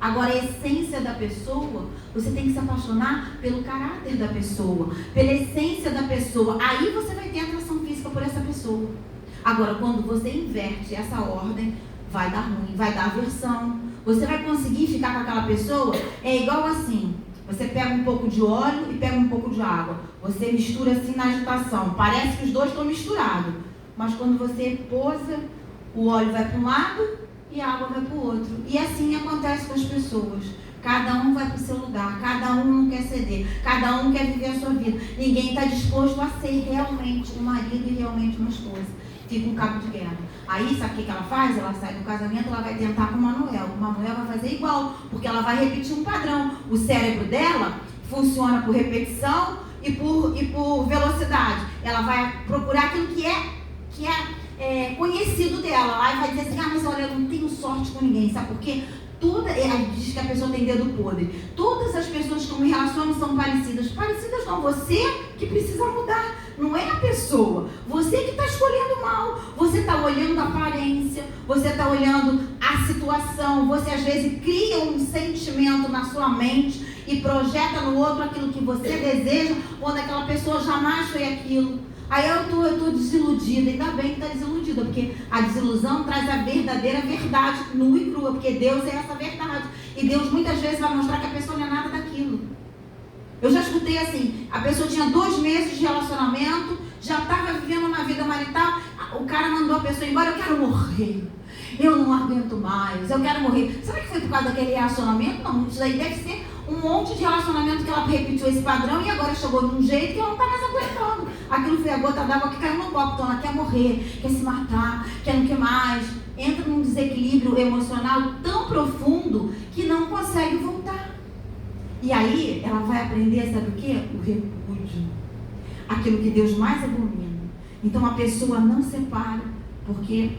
Speaker 1: Agora, a essência da pessoa, você tem que se apaixonar pelo caráter da pessoa, pela essência da pessoa. Aí você vai ter atração física por essa pessoa. Agora, quando você inverte essa ordem, vai dar ruim, vai dar aversão. Você vai conseguir ficar com aquela pessoa, é igual assim. Você pega um pouco de óleo e pega um pouco de água. Você mistura assim na agitação. Parece que os dois estão misturados. Mas quando você posa, o óleo vai para um lado e a água vai para o outro. E assim acontece com as pessoas. Cada um vai para o seu lugar. Cada um não quer ceder. Cada um quer viver a sua vida. Ninguém está disposto a ser realmente um marido e realmente uma esposa. Fica um cabo de guerra. Aí, sabe o que ela faz? Ela sai do casamento, ela vai tentar com o Manuel. O Manuel vai fazer igual, porque ela vai repetir um padrão. O cérebro dela funciona por repetição e por velocidade. Ela vai procurar aquilo que é conhecido dela. Aí vai dizer assim, mas olha, eu não tenho sorte com ninguém. Sabe por quê? Ela diz que a pessoa tem dedo podre. Todas as pessoas que eu me relaciono são parecidas. Parecidas não, você que precisa mudar. Não é a pessoa. Você que está escolhendo mal. Você está olhando a aparência. Você está olhando a situação. Você às vezes cria um sentimento na sua mente e projeta no outro aquilo que você deseja, quando aquela pessoa jamais foi aquilo. Aí eu tô desiludida, ainda bem que está desiludida, porque a desilusão traz a verdadeira verdade, nua e crua, porque Deus é essa verdade. E Deus muitas vezes vai mostrar que a pessoa não é nada daquilo. Eu já escutei assim, a pessoa tinha 2 meses de relacionamento, já estava vivendo uma vida marital, o cara mandou a pessoa embora, eu quero morrer. Eu não aguento mais, eu quero morrer. Será que foi por causa daquele relacionamento? Não, isso aí deve ser um monte de relacionamento que ela repetiu esse padrão e agora chegou de um jeito que ela não está mais aguentando. Aquilo foi a gota d'água que caiu no copo, então ela quer morrer, quer se matar, quer não quer mais. Entra num desequilíbrio emocional tão profundo que não consegue voltar. E aí ela vai aprender, sabe o quê? O repúdio. Aquilo que Deus mais abomina. Então a pessoa não separa, porque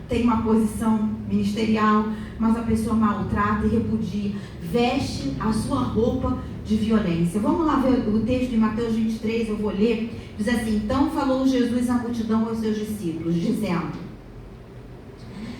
Speaker 1: tem uma posição ministerial, mas a pessoa maltrata e repudia, veste a sua roupa de violência. Vamos lá ver o texto de Mateus 23, eu vou ler. Diz assim, então falou Jesus à multidão aos seus discípulos, dizendo,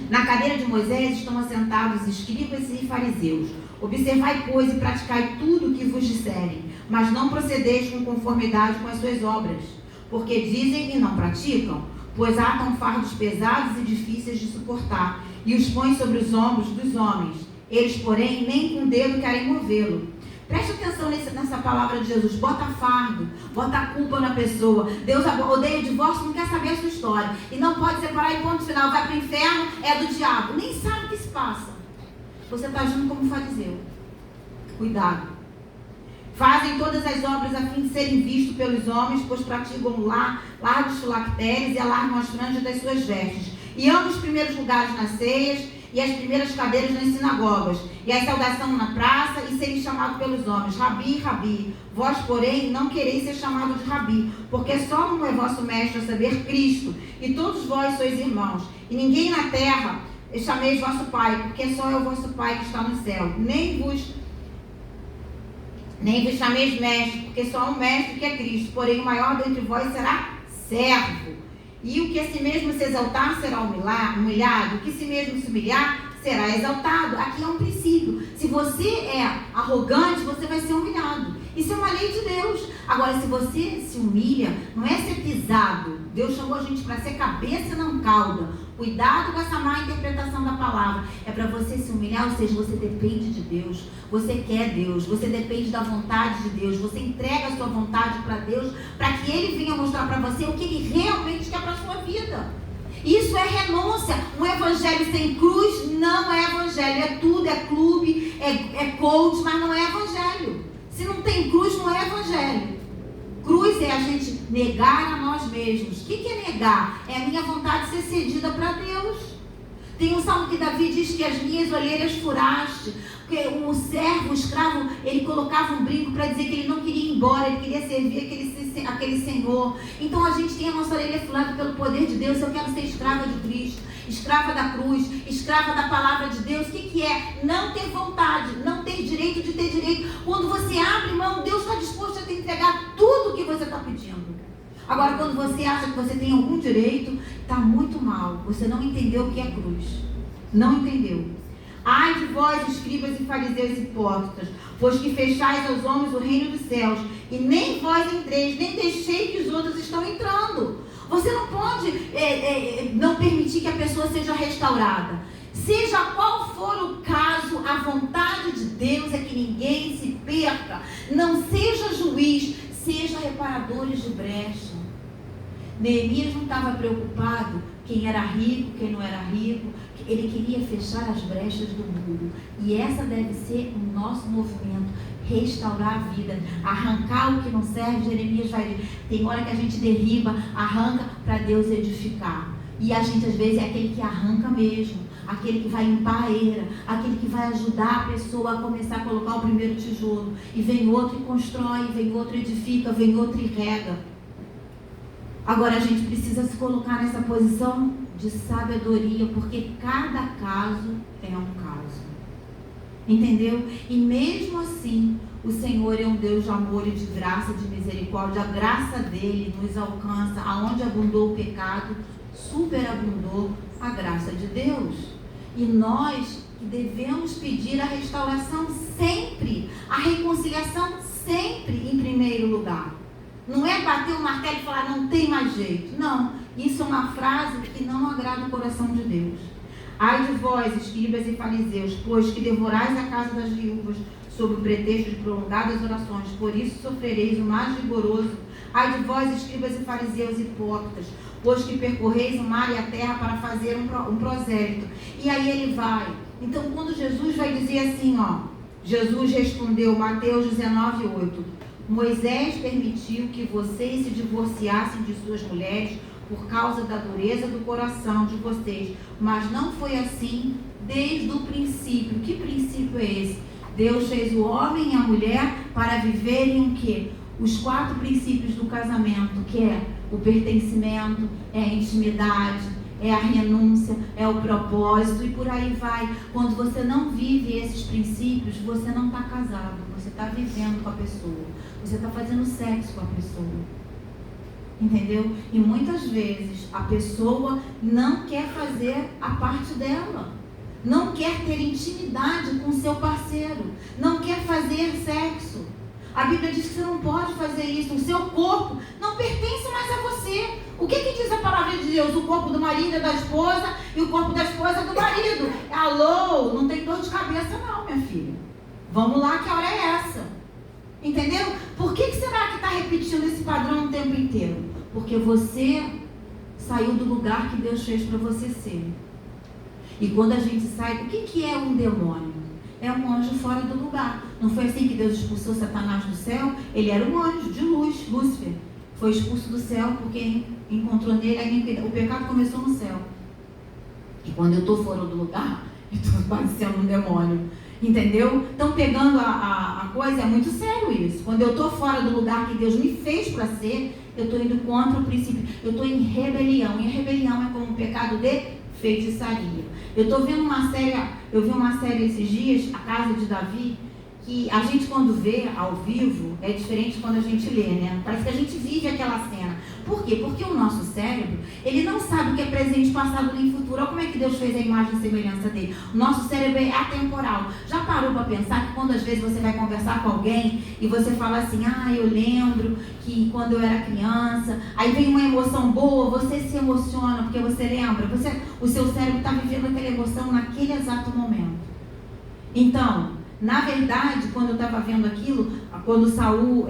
Speaker 1: na cadeira de Moisés estão assentados escribas e fariseus. Observai, pois, e praticai tudo o que vos disserem, mas não procedeis com conformidade com as suas obras, porque dizem e não praticam, pois atam fardos pesados e difíceis de suportar, e os põem sobre os ombros dos homens. Eles, porém, nem com o dedo querem movê-lo. Preste atenção nessa palavra de Jesus. Bota fardo, bota a culpa na pessoa. Deus odeia o divórcio, não quer saber a sua história. E não pode separar em ponto final. Vai para o inferno, é do diabo. Nem sabe o que se passa. Você está agindo como fariseu. Cuidado. Fazem todas as obras a fim de serem vistos pelos homens, pois praticam largos filactérios e alargam as franjas das suas vestes. E amam os primeiros lugares nas ceias e as primeiras cadeiras nas sinagogas, e a saudação na praça e serem chamados pelos homens, Rabi, Rabi. Vós, porém, não quereis ser chamados de Rabi, porque só um é vosso mestre, a saber, Cristo, e todos vós sois irmãos. E ninguém na terra chameis vosso Pai, porque só é o vosso Pai que está no céu. Nem vos chameis mestre, porque só há um mestre que é Cristo, porém o maior dentre vós será servo. E o que a si mesmo se exaltar será humilhado, o que si mesmo se humilhar será exaltado. Aqui é um princípio. Se você é arrogante, você vai ser humilhado. Isso é uma lei de Deus. Agora, se você se humilha, não é ser pisado. Deus chamou a gente para ser cabeça e não cauda. Cuidado com essa má interpretação da palavra. É para você se humilhar, ou seja, você depende de Deus. Você quer Deus. Você depende da vontade de Deus. Você entrega a sua vontade para Deus, para que Ele venha mostrar para você o que Ele realmente quer para a sua vida. Isso é renúncia. Um evangelho sem cruz não é evangelho. É tudo, é clube, é coach, mas não é evangelho. Se não tem cruz, não é evangelho. Cruz é a gente negar a nós mesmos. O que é negar? É a minha vontade ser cedida para Deus. Tem um salmo que Davi diz que as minhas olheiras furaste. Porque um servo, um escravo, ele colocava um brinco para dizer que ele não queria ir embora, ele queria servir aquele senhor. Então a gente tem a nossa orelha furada pelo poder de Deus. Eu quero ser escrava de Cristo, escrava da cruz, escrava da palavra de Deus. O que é? Não ter vontade, não ter direito de ter direito. Quando você abre Agora, quando você acha que você tem algum direito, está muito mal. Você não entendeu o que é cruz. Não entendeu. Ai de vós, escribas e fariseus hipócritas, pois que fechais aos homens o reino dos céus, e nem vós entreis, nem deixei que os outros estão entrando. Você não pode não permitir que a pessoa seja restaurada. Seja qual for o caso, a vontade de Deus é que ninguém se perca. Não seja juiz, seja reparadores de brecha. Neemias não estava preocupado quem era rico, quem não era rico. Ele queria fechar as brechas do muro. E essa deve ser o nosso movimento. Restaurar a vida, arrancar o que não serve. Jeremias vai dizer, tem hora que a gente derriba, arranca para Deus edificar. E a gente às vezes é aquele que arranca mesmo, aquele que vai limpar a eira, aquele que vai ajudar a pessoa a começar a colocar o primeiro tijolo. E vem outro e constrói, vem outro e edifica, vem outro e rega. Agora a gente precisa se colocar nessa posição de sabedoria, porque cada caso é um caso. Entendeu? E mesmo assim, o Senhor é um Deus de amor e de graça, de misericórdia. A graça dele nos alcança. Aonde abundou o pecado, superabundou a graça de Deus. E nós que devemos pedir a restauração sempre, a reconciliação sempre em primeiro lugar. Não é bater o martelo e falar, não tem mais jeito. Não, isso é uma frase que não agrada o coração de Deus. Ai de vós, escribas e fariseus, pois que devorais a casa das viúvas, sob o pretexto de prolongadas orações, por isso sofrereis o mais rigoroso. Ai de vós, escribas e fariseus hipócritas, pois que percorreis o mar e a terra para fazer um prosélito. E aí ele vai. Então, quando Jesus vai dizer assim, Jesus respondeu, Mateus 19:8, Moisés permitiu que vocês se divorciassem de suas mulheres por causa da dureza do coração de vocês, mas não foi assim desde o princípio. Que princípio é esse? Deus fez o homem e a mulher para viverem o quê? Os 4 princípios do casamento, que é o pertencimento, é a intimidade, é a renúncia, é o propósito e por aí vai. Quando você não vive esses princípios, você não está casado, você está vivendo com a pessoa, você está fazendo sexo com a pessoa. Entendeu? E muitas vezes a pessoa não quer fazer a parte dela, não quer ter intimidade com seu parceiro, não quer fazer sexo. A Bíblia diz que você não pode fazer isso, o seu corpo não pertence mais a você. O que diz a palavra de Deus? O corpo do marido é da esposa e o corpo da esposa é do marido. Alô, não tem dor de cabeça não, minha filha. Vamos lá que a hora é essa. Entendeu? Por que será que está repetindo esse padrão o tempo inteiro? Porque você saiu do lugar que Deus fez para você ser. E quando a gente sai, o que é um demônio? É um anjo fora do lugar. Não foi assim que Deus expulsou Satanás do céu? Ele era um anjo de luz, Lúcifer. Foi expulso do céu porque encontrou nele a iniquidade. O pecado começou no céu. E quando eu estou fora do lugar, eu estou parecendo um demônio. Entendeu? Então, pegando a coisa, é muito sério isso. Quando eu estou fora do lugar que Deus me fez para ser, eu estou indo contra o princípio. Eu estou em rebelião. E a rebelião é como um pecado de feitiçaria. Eu vi uma série esses dias, A Casa de Davi, que a gente quando vê ao vivo é diferente de quando a gente lê, né? Parece que a gente vive aquela cena. Por quê? Porque o nosso cérebro, ele não sabe o que é presente, passado nem futuro. Olha como é que Deus fez a imagem e semelhança dele. O nosso cérebro é atemporal. Já parou para pensar que quando às vezes você vai conversar com alguém e você fala assim, eu lembro que quando eu era criança, aí vem uma emoção boa, você se emociona porque você lembra, o seu cérebro está vivendo aquela emoção naquele exato momento. Então, na verdade, quando eu estava vendo aquilo, quando Saul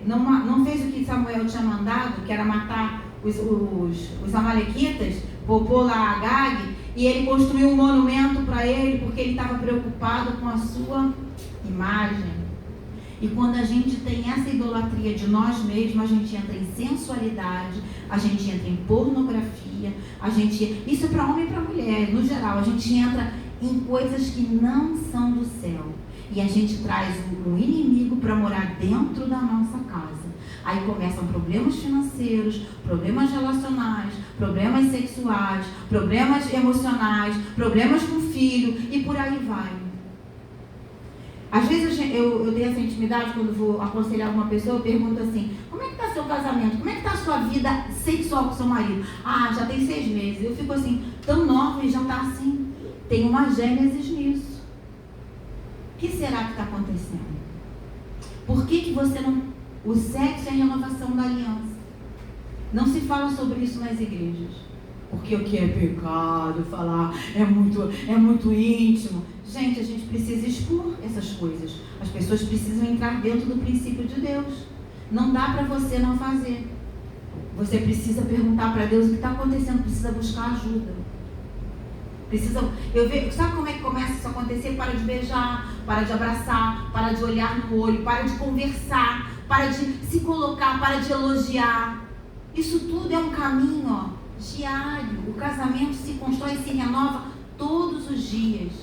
Speaker 1: não fez o que Samuel tinha mandado, que era matar os amalequitas, poupou lá Agag, e ele construiu um monumento para ele, porque ele estava preocupado com a sua imagem. E quando a gente tem essa idolatria de nós mesmos, a gente entra em sensualidade, a gente entra em pornografia, isso é para homem e para mulher, no geral, a gente entra em coisas que não são do céu. E a gente traz o inimigo para morar dentro da nossa casa. Aí começam problemas financeiros, problemas relacionais, problemas sexuais, problemas emocionais, problemas com o filho e por aí vai. Às vezes eu tenho essa intimidade quando vou aconselhar alguma pessoa, eu pergunto assim, como é que está seu casamento? Como é que está a sua vida sexual com seu marido? Ah, já tem 6 meses. Eu fico assim, tão nova e já está assim. Tem uma gênesis nisso. O que será que está acontecendo? Por que você não... O sexo é a renovação da aliança. Não se fala sobre isso nas igrejas. Porque o que é pecado, falar é muito íntimo. Gente, a gente precisa expor essas coisas. As pessoas precisam entrar dentro do princípio de Deus. Não dá para você não fazer. Você precisa perguntar para Deus o que está acontecendo. Precisa buscar ajuda. Sabe como é que começa isso a acontecer? Para de beijar, para de abraçar, para de olhar no olho, para de conversar, para de se colocar, para de elogiar. Isso tudo é um caminho, diário. O casamento se constrói e se renova todos os dias.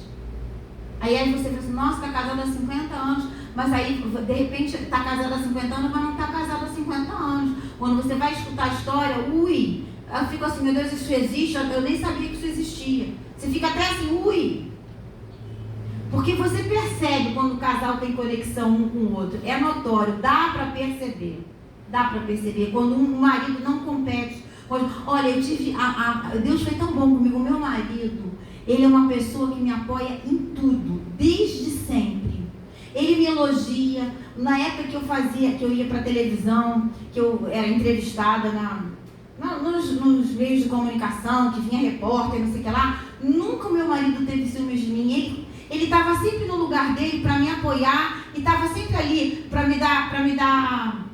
Speaker 1: Aí você pensa, nossa, está casada há 50 anos, mas aí de repente está casada há 50 anos, mas não está casada há 50 anos. Quando você vai escutar a história, eu fico assim, meu Deus, isso existe? Eu nem sabia que isso existia. Você fica até assim, porque você percebe quando o casal tem conexão um com o outro. É notório, dá para perceber. Quando um marido não compete. Olha, Deus foi tão bom comigo. O meu marido, ele é uma pessoa que me apoia em tudo, desde sempre. Ele me elogia. Na época que eu ia para televisão, que eu era entrevistada nos meios de comunicação, que vinha repórter, não sei o que lá, nunca o meu marido teve ciúmes de mim. Ele estava sempre no lugar dele para me apoiar e estava sempre ali para me dar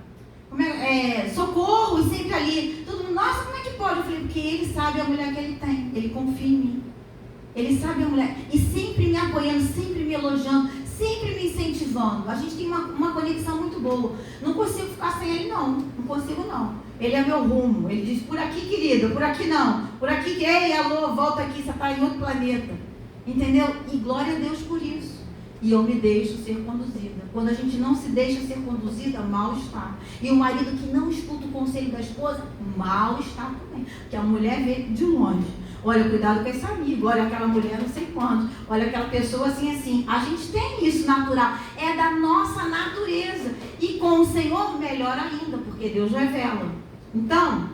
Speaker 1: socorro, e sempre ali. Todo mundo, nossa, como é que pode? Eu falei, porque ele sabe a mulher que ele tem, ele confia em mim. Ele sabe a mulher, e sempre me apoiando, sempre me elogiando, sempre me incentivando. A gente tem uma conexão muito boa. Não consigo ficar sem ele, não consigo não. Ele é meu rumo. Ele diz, por aqui, querida, por aqui não. Por aqui, ei, alô, volta aqui, você está em outro planeta. Entendeu? E glória a Deus por isso. E eu me deixo ser conduzida. Quando a gente não se deixa ser conduzida, mal está. E o marido que não escuta o conselho da esposa, mal está também. Porque a mulher vê de longe. Olha, cuidado com esse amigo. Olha aquela mulher não sei quanto. Olha aquela pessoa assim. A gente tem isso natural. É da nossa natureza. E com o Senhor, melhor ainda. Porque Deus revela. Então,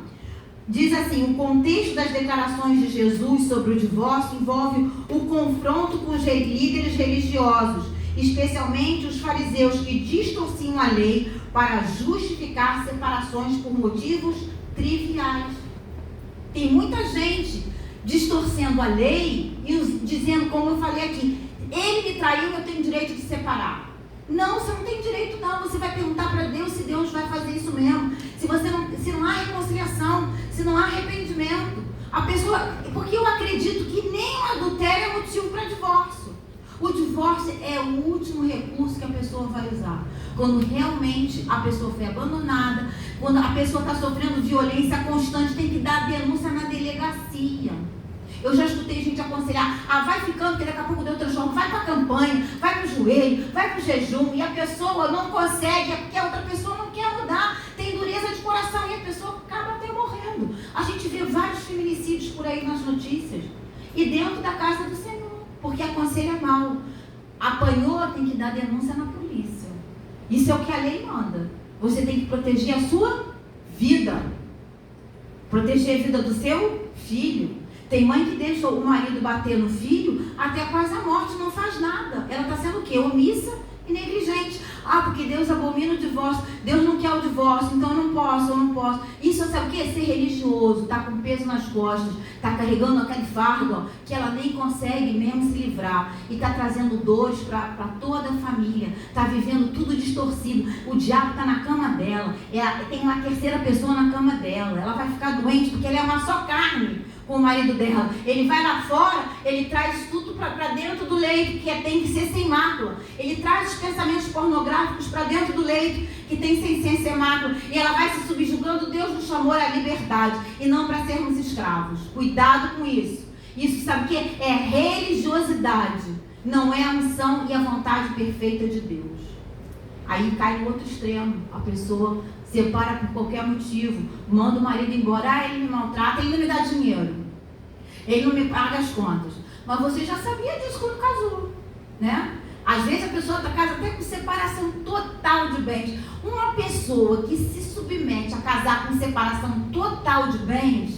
Speaker 1: diz assim, o contexto das declarações de Jesus sobre o divórcio envolve o confronto com os líderes religiosos, especialmente os fariseus que distorciam a lei para justificar separações por motivos triviais. Tem muita gente distorcendo a lei e dizendo, como eu falei aqui, ele me traiu, eu tenho direito de separar. Não, você não tem direito não. Você vai perguntar para Deus se Deus vai fazer isso mesmo. Se não há reconciliação, se não há arrependimento. Porque eu acredito que nem o adultério é motivo para divórcio. O divórcio é o último recurso que a pessoa vai usar. Quando realmente a pessoa foi abandonada, quando a pessoa está sofrendo violência constante, tem que dar denúncia na delegacia. Eu já escutei gente aconselhar, vai ficando, que daqui a pouco Deus transforma, vai para a campanha, vai para o joelho, vai para o jejum, e a pessoa não consegue, é porque a outra pessoa não quer mudar, tem dureza de coração, e a pessoa acaba até morrendo. A gente vê vários feminicídios por aí nas notícias, e dentro da casa do Senhor, porque aconselha mal. Apanhou, tem que dar denúncia na polícia. Isso é o que a lei manda. Você tem que proteger a sua vida, proteger a vida do seu filho. Tem mãe que deixa o marido bater no filho até quase a morte, não faz nada. Ela está sendo o quê? Omissa e negligente. Porque Deus abomina o divórcio. Deus não quer o divórcio, então eu não posso. Isso sabe o quê? Ser religioso, está com peso nas costas, está carregando aquele fardo que ela nem consegue mesmo se livrar. E está trazendo dores para toda a família. Está vivendo tudo distorcido. O diabo está na cama dela. Tem uma terceira pessoa na cama dela. Ela vai ficar doente porque ela é uma só carne com o marido dela. Ele vai lá fora, ele traz tudo para dentro do leito, que tem que ser sem mácula. Ele traz os pensamentos pornográficos para dentro do leito, que tem sem ser mácula. E ela vai se subjugando. Deus nos chamou à liberdade e não para sermos escravos. Cuidado com isso. Isso, sabe o que? É religiosidade. Não é a missão e a vontade perfeita de Deus. Aí cai no outro extremo. A pessoa separa por qualquer motivo, manda o marido embora, ele me maltrata, ele não me dá dinheiro, ele não me paga as contas. Mas você já sabia disso quando casou, né? Às vezes a pessoa está casa até com separação total de bens. Uma pessoa pessoa que se submete a casar com separação total de bens,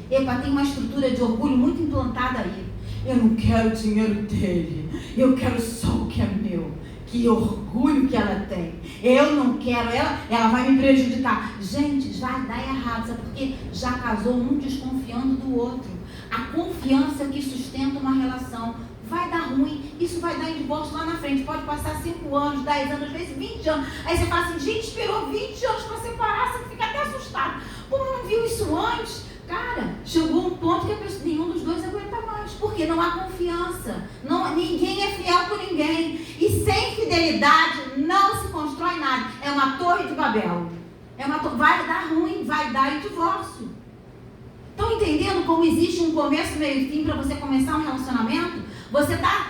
Speaker 1: tem uma estrutura de orgulho muito implantada aí. Eu não quero o dinheiro dele, eu quero só o que é meu. Que orgulho que ela tem. Eu não quero, ela vai me prejudicar. Gente, vai dar errado, sabe por quê? Já casou um desconfiando do outro. A confiança que sustenta uma relação. Vai dar ruim, isso vai dar em divórcio lá na frente. Pode passar 5 anos, 10 anos, às vezes 20 anos. Aí você fala assim, gente, esperou 20 anos para separar, você fica até assustado. Como não viu isso antes? Cara, chegou um ponto que nenhum dos dois aguenta mais, porque não há confiança. Ninguém é fiel com ninguém. E sem fidelidade não se constrói nada. É uma torre de Babel. Vai dar ruim, vai dar em divórcio. Estão entendendo como existe um começo, meio e fim para você começar um relacionamento? Você tá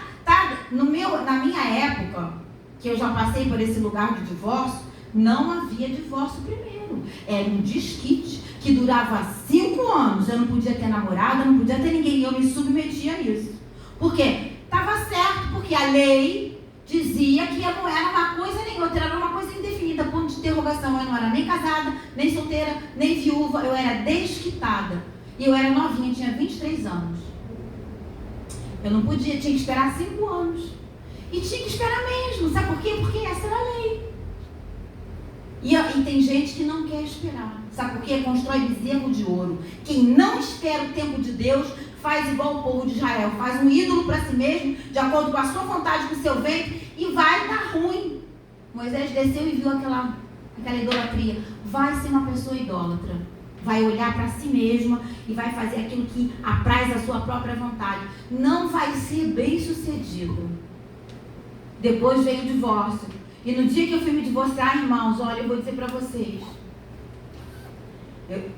Speaker 1: na minha época, que eu já passei por esse lugar de divórcio, não havia divórcio primeiro. Era um desquite que durava 5 anos. Eu não podia ter namorado, eu não podia ter ninguém. E eu me submetia a isso. Por quê? Estava certo, porque a lei dizia que eu não era uma coisa nem outra, era uma coisa indefinida, ponto de interrogação. Eu não era nem casada, nem solteira, nem viúva, eu era desquitada. E eu era novinha, tinha 23 anos. Eu não podia, tinha que esperar 5 anos. E tinha que esperar mesmo, sabe por quê? Porque essa era a lei. E tem gente que não quer esperar. Sabe por quê? Constrói bezerro de ouro. Quem não espera o tempo de Deus faz igual o povo de Israel. Faz um ídolo para si mesmo, de acordo com a sua vontade, com o seu ventre, e vai dar ruim. Moisés desceu e viu aquela idolatria. Vai ser uma pessoa idólatra. Vai olhar para si mesma e vai fazer aquilo que apraz a sua própria vontade. Não vai ser bem sucedido. Depois veio o divórcio. E no dia que eu fui me divorciar, irmãos, olha, eu vou dizer para vocês.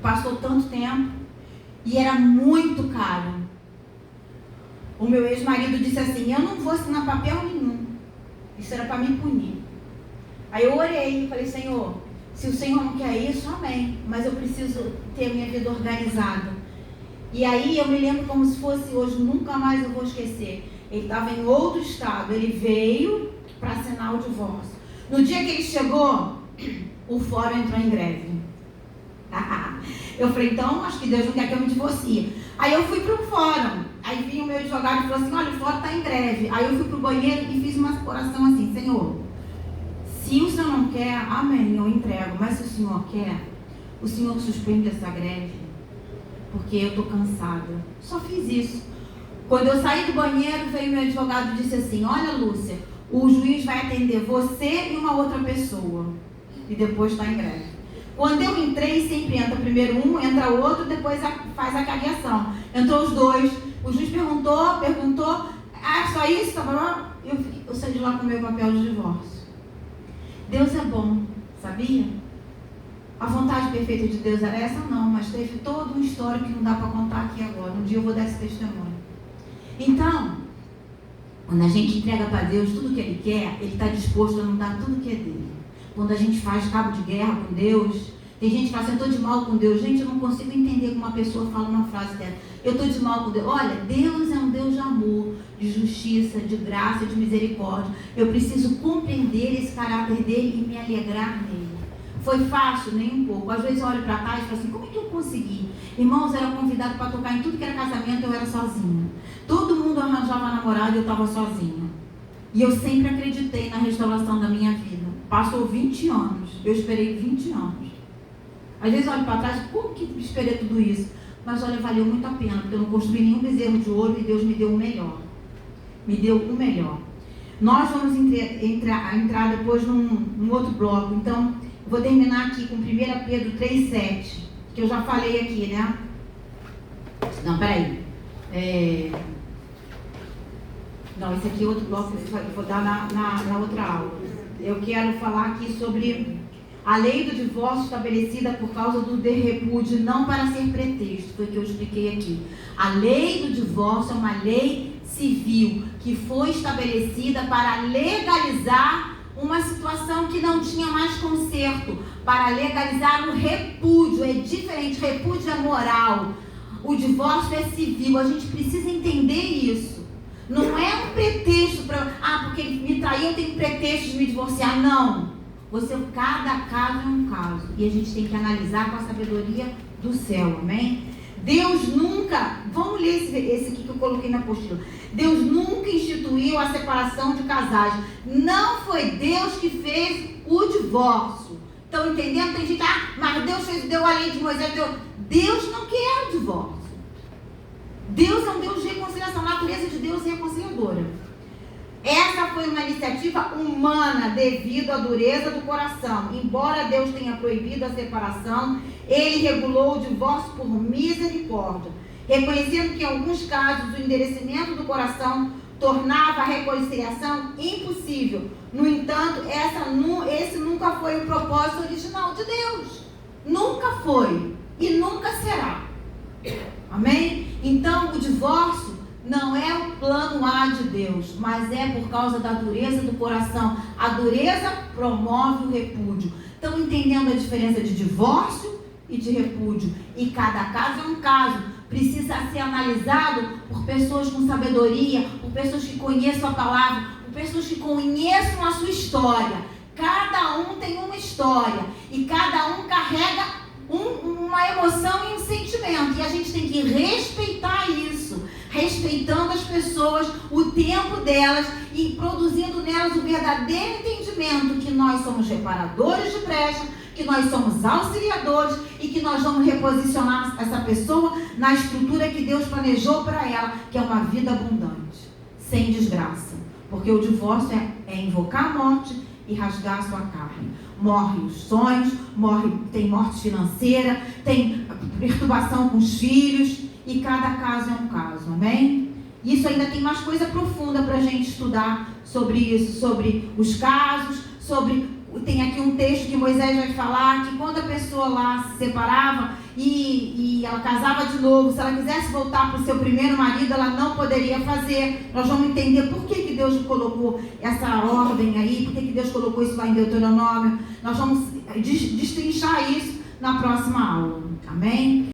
Speaker 1: Passou tanto tempo e era muito caro. O meu ex-marido disse assim, eu não vou assinar papel nenhum. Isso era para me punir. Aí eu orei e falei, Senhor, se o Senhor não quer isso, amém. Mas eu preciso ter a minha vida organizada. E aí eu me lembro como se fosse hoje, nunca mais eu vou esquecer. Ele estava em outro estado, ele veio para assinar o divórcio. No dia que ele chegou, o fórum entrou em greve. Eu falei, então, acho que Deus não quer que eu me divorcie. Aí eu fui para o fórum. Aí vinha o meu advogado e falou assim, olha, o fórum está em greve. Aí eu fui para o banheiro e fiz uma oração assim, Senhor, se o Senhor não quer, amém, eu entrego. Mas se o Senhor quer, o Senhor suspende essa greve, porque eu estou cansada. Só fiz isso. Quando eu saí do banheiro, veio meu advogado e disse assim, olha, Lúcia, o juiz vai atender você e uma outra pessoa. E depois está em greve. Quando eu entrei, sempre entra primeiro um, entra outro, depois faz a cariação. Entrou os dois. O juiz perguntou, só isso? Eu saí de lá com o meu papel de divórcio. Deus é bom, sabia? A vontade perfeita de Deus era essa? Não, mas teve toda uma história que não dá para contar aqui agora. Um dia eu vou dar esse testemunho. Então, quando a gente entrega para Deus tudo que Ele quer, Ele está disposto a não dar tudo que é dele. Quando a gente faz cabo de guerra com Deus, tem gente que fala assim, eu estou de mal com Deus. Gente, eu não consigo entender como uma pessoa fala uma frase dessa. Eu estou de mal com Deus. Olha, Deus é um Deus de amor, de justiça, de graça, de misericórdia. Eu preciso compreender esse caráter dele e me alegrar nele. Foi fácil? Nem um pouco. Às vezes eu olho para trás e falo assim, como é que eu consegui? Irmãos, eram convidados para tocar em tudo que era casamento, eu era sozinha. Todo mundo arranjava namorado e eu estava sozinha. E eu sempre acreditei na restauração da minha vida. Passou 20 anos. Eu esperei 20 anos. Às vezes eu olho para trás, como que esperei tudo isso? Mas olha, valeu muito a pena, porque eu não construí nenhum bezerro de ouro e Deus me deu o melhor. Me deu o melhor. Nós vamos entrar depois num outro bloco. Então, eu vou terminar aqui com 1 Pedro 3,7, que eu já falei aqui, né? Não, peraí. Não, esse aqui é outro bloco que eu vou dar na outra aula. Eu quero falar aqui sobre a lei do divórcio estabelecida por causa do repúdio, não para ser pretexto, foi o que eu expliquei aqui. A lei do divórcio é uma lei civil que foi estabelecida para legalizar uma situação que não tinha mais conserto, para legalizar o repúdio. É diferente, repúdio é moral, o divórcio é civil. A gente precisa entender isso. Não é um pretexto para, porque ele me traiu, eu tenho pretexto de me divorciar. Não. Cada caso é um caso. E a gente tem que analisar com a sabedoria do céu, amém? Deus nunca, vamos ler esse aqui que eu coloquei na apostila. Deus nunca instituiu a separação de casais. Não foi Deus que fez o divórcio. Estão entendendo? Tem gente, mas Deus deu a lei de Moisés. Deus não quer o divórcio. Deus é um Deus de reconciliação. A natureza de Deus é reconciliadora. Essa foi uma iniciativa humana devido à dureza do coração. Embora Deus tenha proibido a separação, Ele regulou o divórcio por misericórdia, reconhecendo que em alguns casos o endurecimento do coração tornava a reconciliação impossível. No entanto, esse nunca foi o propósito original de Deus. Nunca foi e nunca será. Amém? Então, o divórcio não é o plano A de Deus, mas é por causa da dureza do coração. A dureza promove o repúdio. Estão entendendo a diferença de divórcio e de repúdio? E cada caso é um caso. Precisa ser analisado por pessoas com sabedoria, por pessoas que conheçam a palavra, por pessoas que conheçam a sua história. Cada um tem uma história e cada um carrega uma emoção e um sentimento. E a gente tem que respeitar isso. Respeitando as pessoas, o tempo delas e produzindo nelas o verdadeiro entendimento que nós somos reparadores de brecha, que nós somos auxiliadores e que nós vamos reposicionar essa pessoa na estrutura que Deus planejou para ela, que é uma vida abundante, sem desgraça. Porque o divórcio é invocar a morte e rasgar a sua carne. Morrem os sonhos, tem morte financeira, tem perturbação com os filhos. E cada caso é um caso, amém? Isso ainda tem mais coisa profunda para a gente estudar sobre isso, sobre os casos, tem aqui um texto que Moisés vai falar, que quando a pessoa lá se separava e ela casava de novo, se ela quisesse voltar para o seu primeiro marido, ela não poderia fazer. Nós vamos entender por que Deus colocou essa ordem aí, por que Deus colocou isso lá em Deuteronômio. Nós vamos destrinchar isso na próxima aula, amém?